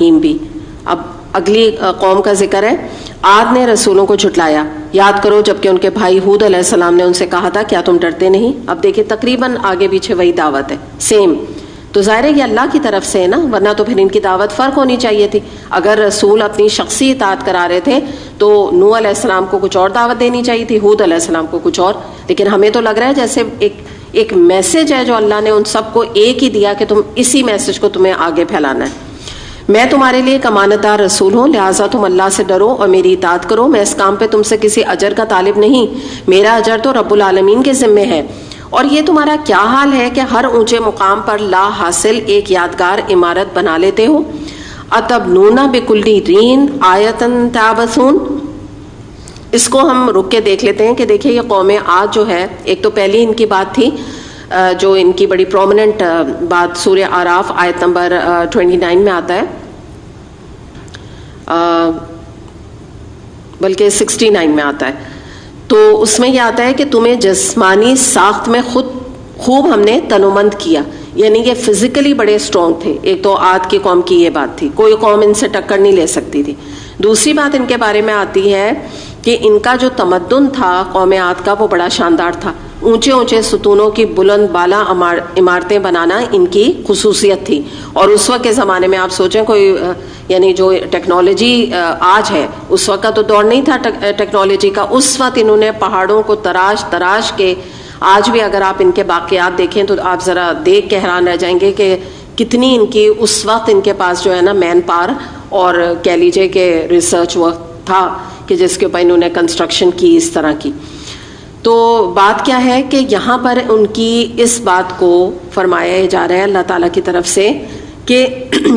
بھی. اب اگلی قوم کا ذکر ہے. عاد نے رسولوں کو جھٹلایا. یاد کرو جبکہ ان کے بھائی ہود علیہ السلام نے ان سے کہا تھا کیا تم ڈرتے نہیں. اب دیکھیں تقریباً آگے پیچھے وہی دعوت ہے سیم. تو ظاہر ہے یہ اللہ کی طرف سے ہے نا, ورنہ تو پھر ان کی دعوت فرق ہونی چاہیے تھی. اگر رسول اپنی شخصی اطاعت کرا رہے تھے تو نوح علیہ السلام کو کچھ اور دعوت دینی چاہیے تھی, ہود علیہ السلام کو کچھ اور. لیکن ہمیں تو لگ رہا ہے جیسے ایک میسج ہے جو اللہ نے ان سب کو ایک ہی دیا کہ تم اسی میسج کو تمہیں آگے پھیلانا ہے. میں تمہارے لیے ایک امانت دار رسول ہوں, لہٰذا تم اللہ سے ڈرو اور میری اطاعت کرو. میں اس کام پہ تم سے کسی اجر کا طالب نہیں, میرا اجر تو رب العالمین کے ذمے ہے. اور یہ تمہارا کیا حال ہے کہ ہر اونچے مقام پر لا حاصل ایک یادگار عمارت بنا لیتے ہو. اتبنون بکل رین آیتن تعبثون. اس کو ہم رک کے دیکھ لیتے ہیں کہ دیکھیں یہ قوم عاد جو ہے, ایک تو پہلی ان کی بات تھی جو ان کی بڑی پرومیننٹ بات سورہ اعراف آیت نمبر 29 میں آتا ہے, بلکہ 69 میں آتا ہے. تو اس میں یہ آتا ہے کہ تمہیں جسمانی ساخت میں خوب ہم نے تنومند کیا, یعنی یہ فزیکلی بڑے اسٹرانگ تھے. ایک تو عاد کی قوم کی یہ بات تھی, کوئی قوم ان سے ٹکر نہیں لے سکتی تھی. دوسری بات ان کے بارے میں آتی ہے کہ ان کا جو تمدن تھا قوم عاد کا وہ بڑا شاندار تھا. اونچے اونچے ستونوں کی بلند بالا عمارتیں بنانا ان کی خصوصیت تھی. اور اس وقت کے زمانے میں آپ سوچیں کوئی یعنی جو ٹیکنالوجی آج ہے اس وقت کا تو دور نہیں تھا ٹیکنالوجی کا. اس وقت انہوں نے پہاڑوں کو تراش کے, آج بھی اگر آپ ان کے باقیات دیکھیں تو آپ ذرا دیکھ کے حیران رہ جائیں گے کہ کتنی ان کی اس وقت ان کے پاس جو ہے نا مین پاور اور کہہ لیجیے کہ ریسرچ وقت تھا کہ جس کے اوپر انہوں نے کنسٹرکشن کی اس طرح کی. تو بات کیا ہے کہ یہاں پر ان کی اس بات کو فرمایا جا رہا ہے اللہ تعالیٰ کی طرف سے کہ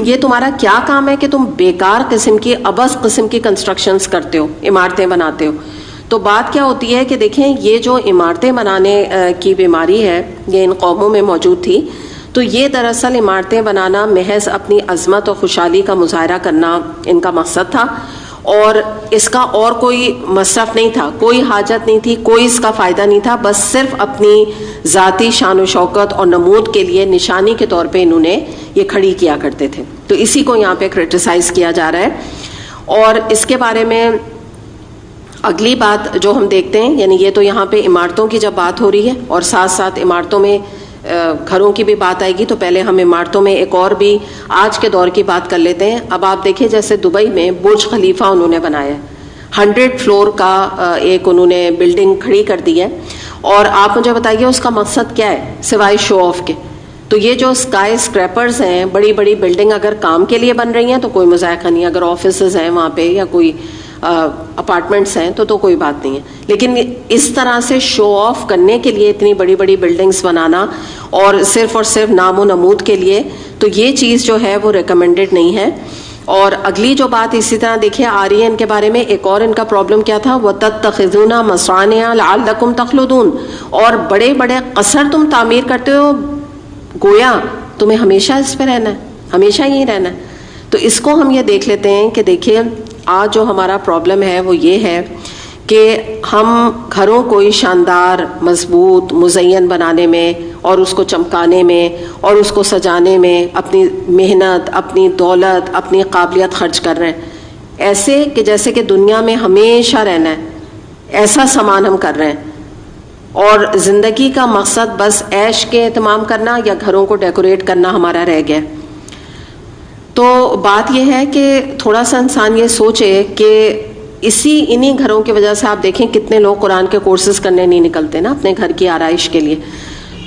یہ تمہارا کیا کام ہے کہ تم بیکار قسم کی ابس قسم کی کنسٹرکشنز کرتے ہو, عمارتیں بناتے ہو. تو بات کیا ہوتی ہے کہ دیکھیں یہ جو عمارتیں بنانے کی بیماری ہے یہ ان قوموں میں موجود تھی. تو یہ دراصل عمارتیں بنانا محض اپنی عظمت اور خوشحالی کا مظاہرہ کرنا ان کا مقصد تھا, اور اس کا اور کوئی مصرف نہیں تھا, کوئی حاجت نہیں تھی, کوئی اس کا فائدہ نہیں تھا. بس صرف اپنی ذاتی شان و شوکت اور نمود کے لیے نشانی کے طور پہ انہوں نے یہ کھڑی کیا کرتے تھے. تو اسی کو یہاں پہ کرٹیسائز کیا جا رہا ہے. اور اس کے بارے میں اگلی بات جو ہم دیکھتے ہیں, یعنی یہ تو یہاں پہ عمارتوں کی جب بات ہو رہی ہے اور ساتھ ساتھ عمارتوں میں گھروں کی بھی بات آئے گی, تو پہلے ہم عمارتوں میں ایک اور بھی آج کے دور کی بات کر لیتے ہیں. اب آپ دیکھیں جیسے دبئی میں برج خلیفہ انہوں نے بنایا ہے, 100 فلور کا ایک انہوں نے بلڈنگ کھڑی کر دی ہے. اور آپ مجھے بتائیے اس کا مقصد کیا ہے سوائے شو آف کے. تو یہ جو اسکائی اسکریپرز ہیں, بڑی بڑی بلڈنگ اگر کام کے لیے بن رہی ہیں تو کوئی مذائقہ نہیں, اگر آفیسز ہیں وہاں پہ یا کوئی اپارٹمنٹس ہیں تو کوئی بات نہیں ہے. لیکن اس طرح سے شو آف کرنے کے لیے اتنی بڑی بڑی بلڈنگز بنانا اور صرف نام و نمود کے لیے, تو یہ چیز جو ہے وہ ریکمینڈڈ نہیں ہے. اور اگلی جو بات اسی طرح دیکھیے آ رہی ہے ان کے بارے میں, ایک اور ان کا پرابلم کیا تھا, وَتَتَّخِذُونَ مَصَانِعَ لَعَلَّكُمْ تَخْلُدُونَ. اور بڑے بڑے قصر تم تعمیر کرتے ہو گویا تمہیں ہمیشہ اس پہ رہنا ہے, ہمیشہ یہیں رہنا ہے. تو اس کو ہم یہ دیکھ لیتے ہیں کہ دیکھیے آج جو ہمارا پرابلم ہے وہ یہ ہے کہ ہم گھروں کو شاندار مضبوط مزین بنانے میں اور اس کو چمکانے میں اور اس کو سجانے میں اپنی محنت, اپنی دولت, اپنی قابلیت خرچ کر رہے ہیں, ایسے کہ جیسے کہ دنیا میں ہمیشہ رہنا ہے, ایسا سامان ہم کر رہے ہیں. اور زندگی کا مقصد بس عیش کے اہتمام کرنا یا گھروں کو ڈیکوریٹ کرنا ہمارا رہ گیا. تو بات یہ ہے کہ تھوڑا سا انسان یہ سوچے کہ انہی گھروں کی وجہ سے آپ دیکھیں کتنے لوگ قرآن کے کورسز کرنے نہیں نکلتے نا اپنے گھر کی آرائش کے لیے.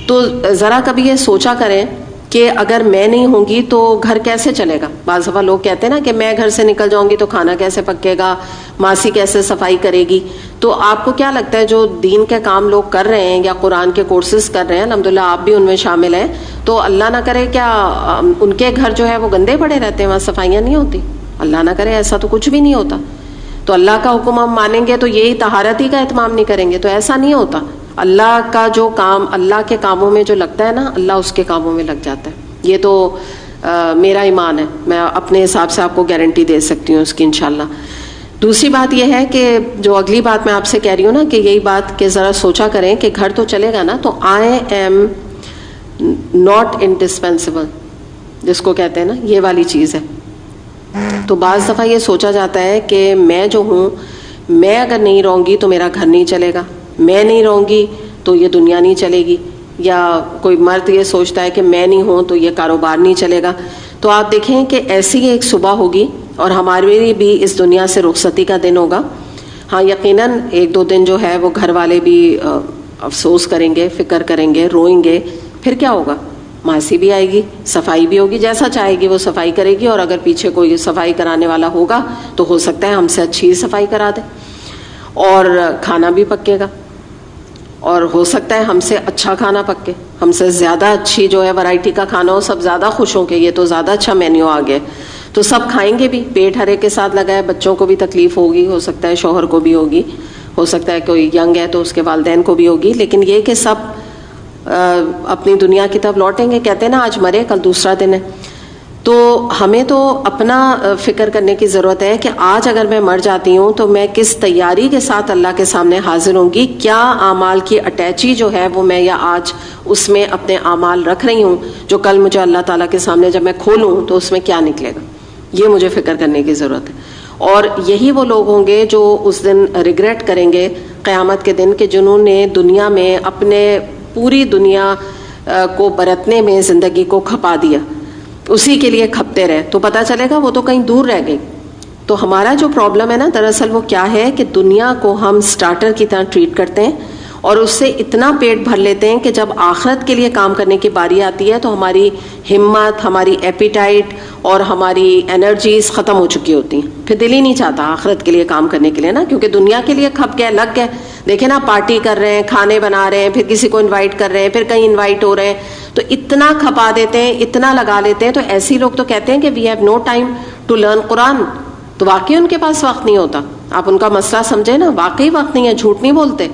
تو ذرا کبھی یہ سوچا کریں کہ اگر میں نہیں ہوں گی تو گھر کیسے چلے گا. بعض دفعہ لوگ کہتے ہیں نا کہ میں گھر سے نکل جاؤں گی تو کھانا کیسے پکے گا, ماسی کیسے صفائی کرے گی. تو آپ کو کیا لگتا ہے جو دین کے کام لوگ کر رہے ہیں یا قرآن کے کورسز کر رہے ہیں, الحمدللہ آپ بھی ان میں شامل ہیں, تو اللہ نہ کرے کیا ان کے گھر جو ہے وہ گندے پڑے رہتے ہیں, وہاں صفائیاں نہیں ہوتی. اللہ نہ کرے ایسا تو کچھ بھی نہیں ہوتا. تو اللہ کا حکم ہم مانیں گے تو یہی طہارتی کا اہتمام نہیں کریں گے, تو ایسا نہیں ہوتا. اللہ کا جو کام اللہ کے کاموں میں جو لگتا ہے نا, اللہ اس کے کاموں میں لگ جاتا ہے. یہ تو میرا ایمان ہے, میں اپنے حساب سے آپ کو گارنٹی دے سکتی ہوں اس کی انشاءاللہ. دوسری بات یہ ہے کہ جو اگلی بات میں آپ سے کہہ رہی ہوں نا کہ یہی بات کہ ذرا سوچا کریں کہ گھر تو چلے گا نا, تو آئی ایم ناٹ انڈسپینسیبل جس کو کہتے ہیں نا, یہ والی چیز ہے. تو بعض دفعہ یہ سوچا جاتا ہے کہ میں جو ہوں، میں اگر نہیں رہوں گی تو میرا گھر نہیں چلے گا، میں نہیں رہوں گی تو یہ دنیا نہیں چلے گی، یا کوئی مرد یہ سوچتا ہے کہ میں نہیں ہوں تو یہ کاروبار نہیں چلے گا. تو آپ دیکھیں کہ ایسی ایک صبح ہوگی اور ہمارے بھی اس دنیا سے رخصتی کا دن ہوگا. ہاں یقیناً ایک دو دن جو ہے وہ گھر والے بھی افسوس کریں گے، فکر کریں گے، روئیں گے. پھر کیا ہوگا؟ ماسی بھی آئے گی، صفائی بھی ہوگی، جیسا چاہے گی وہ صفائی کرے گی، اور اگر پیچھے کوئی صفائی کرانے والا ہوگا تو ہو سکتا ہے ہم سے اچھی صفائی کرا دے، اور کھانا بھی پکے گا، اور ہو سکتا ہے ہم سے اچھا کھانا پکے، ہم سے زیادہ اچھی جو ہے ورائٹی کا کھانا ہو، سب زیادہ خوش ہوں کہ یہ تو زیادہ اچھا مینیو آ گیا، تو سب کھائیں گے بھی، پیٹ ہر ایک کے ساتھ لگا ہے. بچوں کو بھی تکلیف ہوگی، ہو سکتا ہے شوہر کو بھی ہوگی، ہو سکتا ہے کوئی ینگ ہے تو اس کے والدین کو بھی ہوگی، لیکن یہ کہ سب اپنی دنیا کی طرف لوٹیں گے. کہتے ہیں نا آج مرے کل دوسرا دن ہے. تو ہمیں تو اپنا فکر کرنے کی ضرورت ہے کہ آج اگر میں مر جاتی ہوں تو میں کس تیاری کے ساتھ اللہ کے سامنے حاضر ہوں گی، کیا اعمال کی اٹیچی جو ہے وہ میں یا آج اس میں اپنے اعمال رکھ رہی ہوں جو کل مجھے اللہ تعالیٰ کے سامنے جب میں کھولوں تو اس میں کیا نکلے گا. یہ مجھے فکر کرنے کی ضرورت ہے. اور یہی وہ لوگ ہوں گے جو اس دن ریگریٹ کریں گے قیامت کے دن کہ جنہوں نے دنیا میں اپنے پوری دنیا کو برتنے میں زندگی کو کھپا دیا، اسی کے لیے کھپتے رہے، تو پتہ چلے گا وہ تو کہیں دور رہ گئی. تو ہمارا جو پرابلم ہے نا دراصل وہ کیا ہے کہ دنیا کو ہم سٹارٹر کی طرح ٹریٹ کرتے ہیں اور اس سے اتنا پیٹ بھر لیتے ہیں کہ جب آخرت کے لیے کام کرنے کی باری آتی ہے تو ہماری ہمت، ہماری ایپیٹائٹ اور ہماری انرجیز ختم ہو چکی ہوتی ہیں. پھر دل ہی نہیں چاہتا آخرت کے لیے کام کرنے کے لیے نا، کیونکہ دنیا کے لیے کھپ گئے، لگ گئے. دیکھیں نا پارٹی کر رہے ہیں، کھانے بنا رہے ہیں، پھر کسی کو انوائٹ کر رہے ہیں، پھر کہیں انوائٹ ہو رہے ہیں، تو اتنا کھپا دیتے ہیں، اتنا لگا لیتے ہیں. تو ایسی لوگ تو کہتے ہیں کہ we have no time to learn Quran. تو واقعی ان کے پاس وقت نہیں ہوتا. آپ ان کا مسئلہ سمجھیں نا، واقعی وقت نہیں ہے، جھوٹ نہیں بولتے.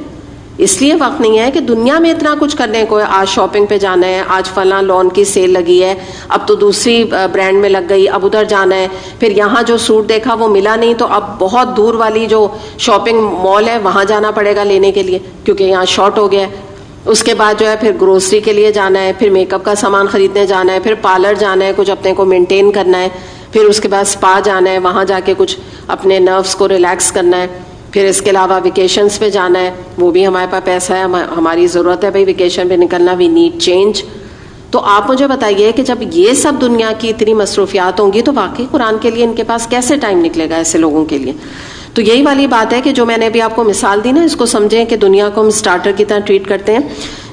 اس لیے وقت نہیں ہے کہ دنیا میں اتنا کچھ کرنے کو ہے. آج شاپنگ پہ جانا ہے، آج فلاں لون کی سیل لگی ہے، اب تو دوسری برانڈ میں لگ گئی، اب ادھر جانا ہے، پھر یہاں جو سوٹ دیکھا وہ ملا نہیں تو اب بہت دور والی جو شاپنگ مال ہے وہاں جانا پڑے گا لینے کے لیے کیونکہ یہاں شارٹ ہو گیا ہے. اس کے بعد جو ہے پھر گروسری کے لیے جانا ہے، پھر میک اپ کا سامان خریدنے جانا ہے، پھر پارلر جانا ہے، کچھ اپنے کو مینٹین کرنا ہے، پھر اس کے بعد اسپا جانا ہے، وہاں جا کے کچھ اپنے نروس کو ریلیکس کرنا ہے، پھر اس کے علاوہ ویکیشنز پہ جانا ہے، وہ بھی ہمارے پاس پیسہ ہے، ہماری ضرورت ہے بھائی ویکیشن پہ نکلنا، وی نیڈ چینج. تو آپ مجھے بتائیے کہ جب یہ سب دنیا کی اتنی مصروفیات ہوں گی تو واقعی قرآن کے لیے ان کے پاس کیسے ٹائم نکلے گا ایسے لوگوں کے لیے. تو یہی والی بات ہے کہ جو میں نے ابھی آپ کو مثال دی نا، اس کو سمجھیں کہ دنیا کو ہم اسٹارٹر کی طرح ٹریٹ کرتے ہیں.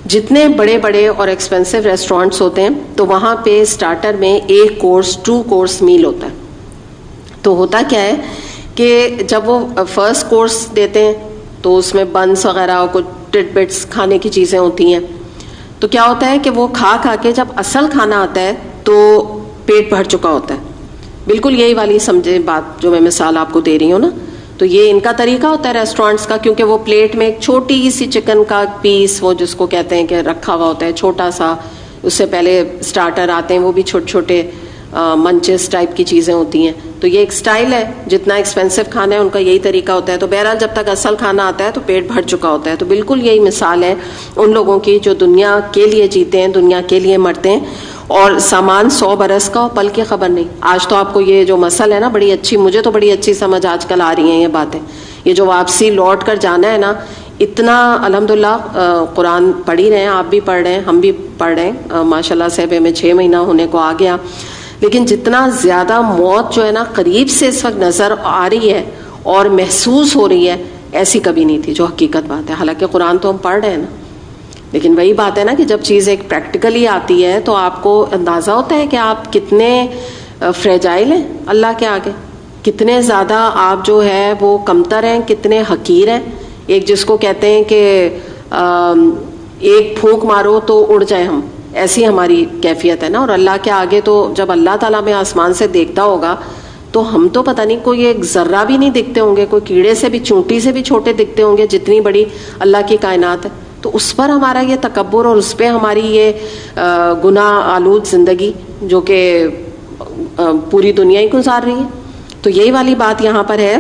جتنے بڑے بڑے اور ایکسپینسو ریسٹورینٹس ہوتے ہیں تو وہاں پہ اسٹارٹر میں 1 کورس 2 کورس میل ہوتا ہے. تو ہوتا کیا ہے کہ جب وہ فرسٹ کورس دیتے ہیں تو اس میں بنس وغیرہ اور کچھ ٹٹ بٹس کھانے کی چیزیں ہوتی ہیں. تو کیا ہوتا ہے کہ وہ کھا کے جب اصل کھانا آتا ہے تو پیٹ بھر چکا ہوتا ہے. بالکل یہی والی سمجھے بات جو میں مثال آپ کو دے رہی ہوں نا. تو یہ ان کا طریقہ ہوتا ہے ریسٹورینٹس کا، کیونکہ وہ پلیٹ میں ایک چھوٹی سی چکن کا پیس، وہ جس کو کہتے ہیں کہ رکھا ہوا ہوتا ہے چھوٹا سا، اس سے پہلے سٹارٹر آتے ہیں وہ بھی چھوٹے چھوٹے منچز ٹائپ کی چیزیں ہوتی ہیں. تو یہ ایک سٹائل ہے، جتنا ایکسپینسو کھانا ہے ان کا یہی طریقہ ہوتا ہے. تو بہرحال جب تک اصل کھانا آتا ہے تو پیٹ بھر چکا ہوتا ہے. تو بالکل یہی مثال ہے ان لوگوں کی جو دنیا کے لیے جیتے ہیں، دنیا کے لیے مرتے ہیں، اور سامان 100 برس کا اور پل کی خبر نہیں. آج تو آپ کو یہ جو مسئلہ ہے نا بڑی اچھی، مجھے تو بڑی اچھی سمجھ آج کل آ رہی ہیں یہ باتیں. یہ جو واپسی لوٹ کر جانا ہے نا، اتنا الحمدللہ قرآن پڑھ ہی رہے ہیں، آپ بھی پڑھ رہے ہیں، ہم بھی پڑھ رہے ہیں ماشاء اللہ سے. ہمیں 6 مہینہ ہونے کو آ گیا، لیکن جتنا زیادہ موت جو ہے نا قریب سے اس وقت نظر آ رہی ہے اور محسوس ہو رہی ہے، ایسی کبھی نہیں تھی، جو حقیقت بات ہے. حالانکہ قرآن تو ہم پڑھ رہے ہیں نا، لیکن وہی بات ہے نا کہ جب چیز ایک پریکٹیکلی آتی ہے تو آپ کو اندازہ ہوتا ہے کہ آپ کتنے فریجائل ہیں اللہ کے آگے، کتنے زیادہ آپ جو ہے وہ کمتر ہیں، کتنے حقیر ہیں. ایک جس کو کہتے ہیں کہ ایک پھونک مارو تو اڑ جائے ہم، ایسی ہماری کیفیت ہے نا. اور اللہ کے آگے تو جب اللہ تعالیٰ میں آسمان سے دیکھتا ہوگا تو ہم تو پتہ نہیں کوئی ایک ذرہ بھی نہیں دکھتے ہوں گے، کوئی کیڑے سے بھی، چونٹی سے بھی چھوٹے دکھتے ہوں گے، جتنی بڑی اللہ کی کائنات ہے. تو اس پر ہمارا یہ تکبر اور اس پہ ہماری یہ گناہ آلود زندگی جو کہ پوری دنیا ہی گزار رہی ہے. تو یہی والی بات یہاں پر ہے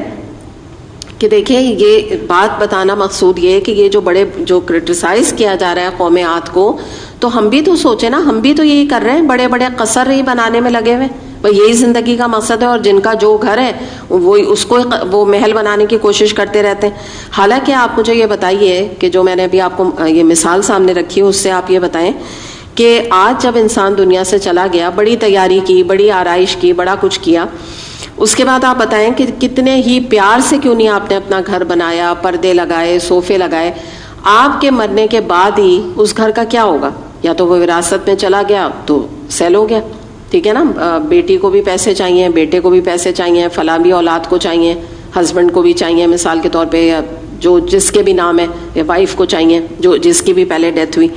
کہ دیکھیں یہ بات بتانا مقصود یہ ہے کہ یہ جو بڑے جو کرٹیسائز کیا جا رہا ہے قوم عاد کو، تو ہم بھی تو سوچیں نا، ہم بھی تو یہی کر رہے ہیں، بڑے بڑے قصر ہی بنانے میں لگے ہوئے. بھئی یہی زندگی کا مقصد ہے، اور جن کا جو گھر ہے وہ اس کو وہ محل بنانے کی کوشش کرتے رہتے ہیں. حالانکہ آپ مجھے یہ بتائیے کہ جو میں نے ابھی آپ کو یہ مثال سامنے رکھی ہے اس سے آپ یہ بتائیں کہ آج جب انسان دنیا سے چلا گیا، بڑی تیاری کی، بڑی آرائش کی، بڑا کچھ کیا، اس کے بعد آپ بتائیں کہ کتنے ہی پیار سے کیوں نہیں آپ نے اپنا گھر بنایا، پردے لگائے، صوفے لگائے. آپ کے مرنے کے بعد ہی اس گھر کا کیا ہوگا؟ یا تو وہ وراثت میں چلا گیا تو سیل ہو گیا، ٹھیک ہے نا. بیٹی کو بھی پیسے چاہیے، بیٹے کو بھی پیسے چاہیے، فلاں بھی اولاد کو چاہیے، ہسبینڈ کو بھی چاہیے مثال کے طور پہ، یا جو جس کے بھی نام ہے، یا وائف کو چاہیے جو جس کی بھی پہلے ڈیتھ ہوئی.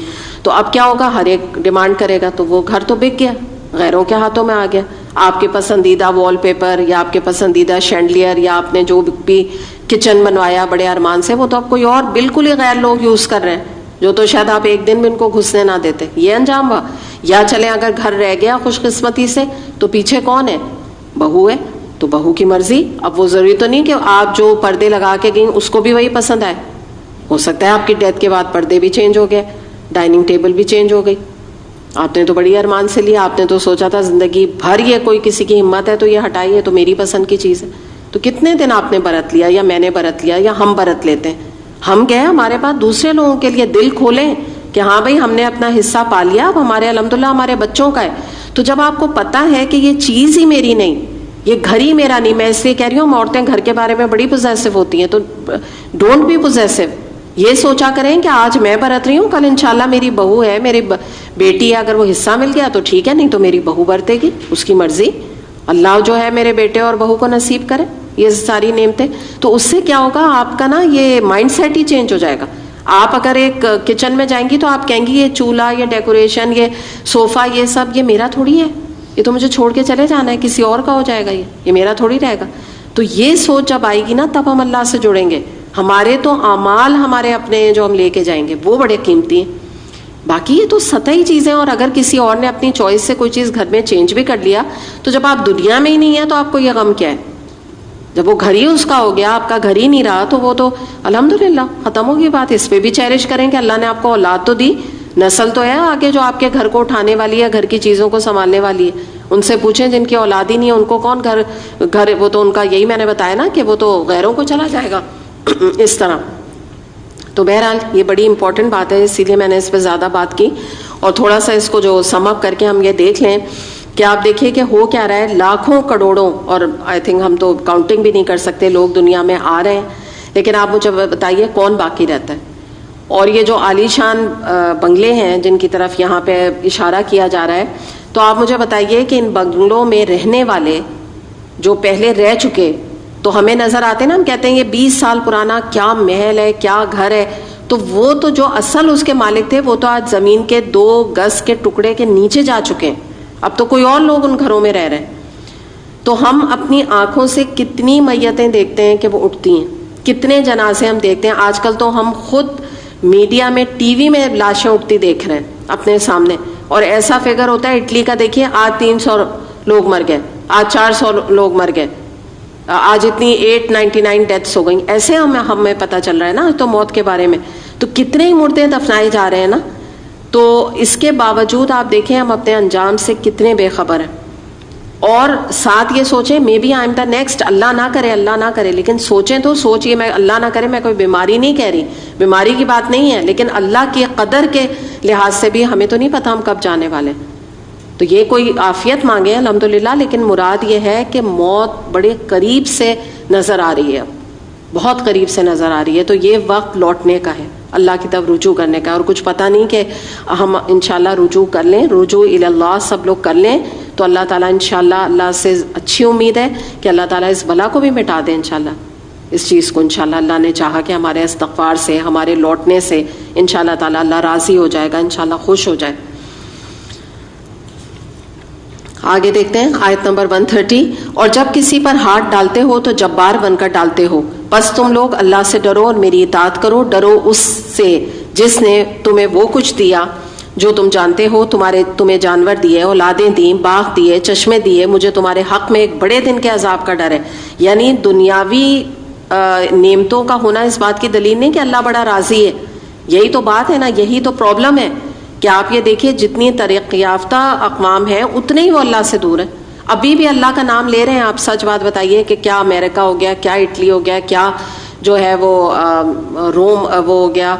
تو اب کیا ہوگا؟ ہر ایک ڈیمانڈ کرے گا، تو وہ گھر تو بک گیا، غیروں کے ہاتھوں میں آ گیا. آپ کے پسندیدہ وال پیپر یا آپ کے پسندیدہ شینڈلیئر یا آپ نے جو بھی کچن بنوایا بڑے ارمان سے، وہ تو اب کوئی اور بالکل ہی غیر لوگ یوز کر رہے ہیں، جو تو شاید آپ ایک دن بھی ان کو گھسنے نہ دیتے. یہ انجام ہوا. یا چلے اگر گھر رہ گیا خوش قسمتی سے، تو پیچھے کون ہے؟ بہو ہے، تو بہو کی مرضی. اب وہ ضروری تو نہیں کہ آپ جو پردے لگا کے گئیں اس کو بھی وہی پسند آئے. ہو سکتا ہے آپ کی ڈیتھ کے بعد پردے بھی چینج ہو گئے، ڈائننگ ٹیبل بھی چینج ہو گئی. آپ نے تو بڑی ارمان سے لیا، آپ نے تو سوچا تھا زندگی بھر یہ کوئی کسی کی ہمت ہے تو یہ ہٹائی ہے، تو میری پسند کی چیز ہے. تو کتنے دن آپ نے برت لیا، یا میں نے برت لیا، یا ہم برت لیتے ہیں. ہم گئے ہمارے پاس دوسرے لوگوں کے لیے دل کھولیں کہ ہاں بھائی ہم نے اپنا حصہ پا لیا، اب ہمارے الحمدللہ ہمارے بچوں کا ہے. تو جب آپ کو پتا ہے کہ یہ چیز ہی میری نہیں، یہ گھر ہی میرا نہیں، میں اس لیے کہہ رہی ہوں عورتیں گھر کے بارے میں بڑی پوزیسو ہوتی ہیں، تو ڈونٹ بی پوزیسو. یہ سوچا کریں کہ آج میں برت رہی ہوں، کل انشاءاللہ میری بہو ہے، میری بیٹی ہے، اگر وہ حصہ مل گیا تو ٹھیک ہے، نہیں تو میری بہو برتے گی، اس کی مرضی. اللہ جو ہے میرے بیٹے اور بہو کو نصیب کرے یہ ساری نعمتیں. تو اس سے کیا ہوگا؟ آپ کا نا یہ مائنڈ سیٹ ہی چینج ہو جائے گا. آپ اگر ایک کچن میں جائیں گی تو آپ کہیں گی یہ چولہا، یہ ڈیکوریشن، یہ صوفہ، یہ سب یہ میرا تھوڑی ہے، یہ تو مجھے چھوڑ کے چلے جانا ہے، کسی اور کا ہو جائے گا، یہ میرا تھوڑی رہے گا. تو یہ سوچ جب آئے گی نا تب ہم اللہ سے جڑیں گے. ہمارے تو اعمال ہمارے اپنے جو ہم لے کے جائیں گے وہ بڑے قیمتی ہیں. باقی یہ تو سطحی چیزیں، اور اگر کسی اور نے اپنی چوائس سے کوئی چیز گھر میں چینج بھی کر لیا تو جب آپ دنیا میں ہی نہیں ہیں تو آپ کو یہ غم کیا ہے؟ جب وہ گھر ہی اس کا ہو گیا، آپ کا گھر ہی نہیں رہا، تو وہ تو الحمدللہ ختم ہوگی بات. اس پہ بھی چیریش کریں کہ اللہ نے آپ کو اولاد تو دی، نسل تو ہے آگے جو آپ کے گھر کو اٹھانے والی ہے، گھر کی چیزوں کو سنبھالنے والی ہے. ان سے پوچھیں جن کی اولاد ہی نہیں ہے ان کو کون گھر وہ تو ان کا یہی میں نے بتایا نا کہ وہ تو غیروں کو چلا جائے گا اس طرح. تو بہرحال یہ بڑی امپورٹنٹ بات ہے، اسی لیے میں نے اس پہ زیادہ بات کی. اور تھوڑا سا اس کو جو سم اپ کر کے ہم یہ دیکھ لیں کہ آپ دیکھیے کہ ہو کیا رہا ہے. لاکھوں کروڑوں، اور آئی تھنک ہم تو کاؤنٹنگ بھی نہیں کر سکتے، لوگ دنیا میں آ رہے ہیں، لیکن آپ مجھے بتائیے کون باقی رہتا ہے. اور یہ جو عالی شان بنگلے ہیں جن کی طرف یہاں پہ اشارہ کیا جا رہا ہے، تو آپ مجھے بتائیے کہ ان بنگلوں میں رہنے والے جو پہلے رہ چکے، تو ہمیں نظر آتے ہیں نا، ہم کہتے ہیں یہ 20 سال پرانا کیا محل ہے، کیا گھر ہے. تو وہ تو جو اصل اس کے مالک تھے وہ تو آج زمین کے 2 گز کے ٹکڑے کے نیچے جا چکے ہیں. اب تو کوئی اور لوگ ان گھروں میں رہ رہے ہیں. تو ہم اپنی آنکھوں سے کتنی میتیں دیکھتے ہیں کہ وہ اٹھتی ہیں، کتنے جنازے ہم دیکھتے ہیں. آج کل تو ہم خود میڈیا میں ٹی وی میں لاشیں اٹھتی دیکھ رہے ہیں اپنے سامنے. اور ایسا فگر ہوتا ہے اٹلی کا، دیکھیے آج 300 لوگ مر گئے، آج 400 لوگ مر گئے، آج اتنی 899 ڈیتھس ہو گئیں. ایسے ہمیں پتہ چل رہا ہے نا تو موت کے بارے میں. تو کتنے ہی مردے دفنائے جا رہے ہیں نا. تو اس کے باوجود آپ دیکھیں ہم اپنے انجام سے کتنے بے خبر ہیں. اور ساتھ یہ سوچیں maybe I am the next, اللہ نہ کرے، اللہ نہ کرے، لیکن سوچیں تو سوچئے، میں اللہ نہ کرے میں کوئی بیماری نہیں کہہ رہی، بیماری کی بات نہیں ہے، لیکن اللہ کی قدر کے لحاظ سے بھی ہمیں تو نہیں پتہ ہم کب جانے والے ہیں. تو یہ کوئی عافیت مانگے الحمدللہ، لیکن مراد یہ ہے کہ موت بڑے قریب سے نظر آ رہی ہے، بہت قریب سے نظر آ رہی ہے. تو یہ وقت لوٹنے کا ہے، اللہ کی طرف رجوع کرنے کا. اور کچھ پتہ نہیں کہ ہم انشاءاللہ رجوع کر لیں، رجوع اللہ سب لوگ کر لیں تو اللہ تعالیٰ انشاءاللہ، اللہ سے اچھی امید ہے کہ اللہ تعالیٰ اس بلا کو بھی مٹا دے انشاءاللہ. اس چیز کو انشاءاللہ اللہ نے چاہا کہ ہمارے استغفار سے، ہمارے لوٹنے سے انشاءاللہ تعالیٰ اللہ راضی ہو جائے گا، انشاءاللہ خوش ہو جائے. آگے دیکھتے ہیں آیت نمبر 130. اور جب کسی پر ہاتھ ڈالتے ہو تو جبار بن کر ڈالتے ہو، بس تم لوگ اللہ سے ڈرو اور میری اطاعت کرو. ڈرو اس سے جس نے تمہیں وہ کچھ دیا جو تم جانتے ہو، تمہیں جانور دیے، اولادیں دیں، باغ دیے، چشمے دیے. مجھے تمہارے حق میں ایک بڑے دن کے عذاب کا ڈر ہے. یعنی دنیاوی نعمتوں کا ہونا اس بات کی دلیل نہیں کہ اللہ بڑا راضی ہے. یہی تو بات ہے نا، یہی تو پرابلم ہے کہ آپ یہ دیکھیے جتنی ترقی یافتہ اقوام ہیں اتنے ہی وہ اللہ سے دور ہیں. ابھی بھی اللہ کا نام لے رہے ہیں آپ. سچ بات بتائیے کہ کیا امریکہ ہو گیا, کیا اٹلی ہو گیا, کیا جو ہے وہ روم وہ ہو گیا,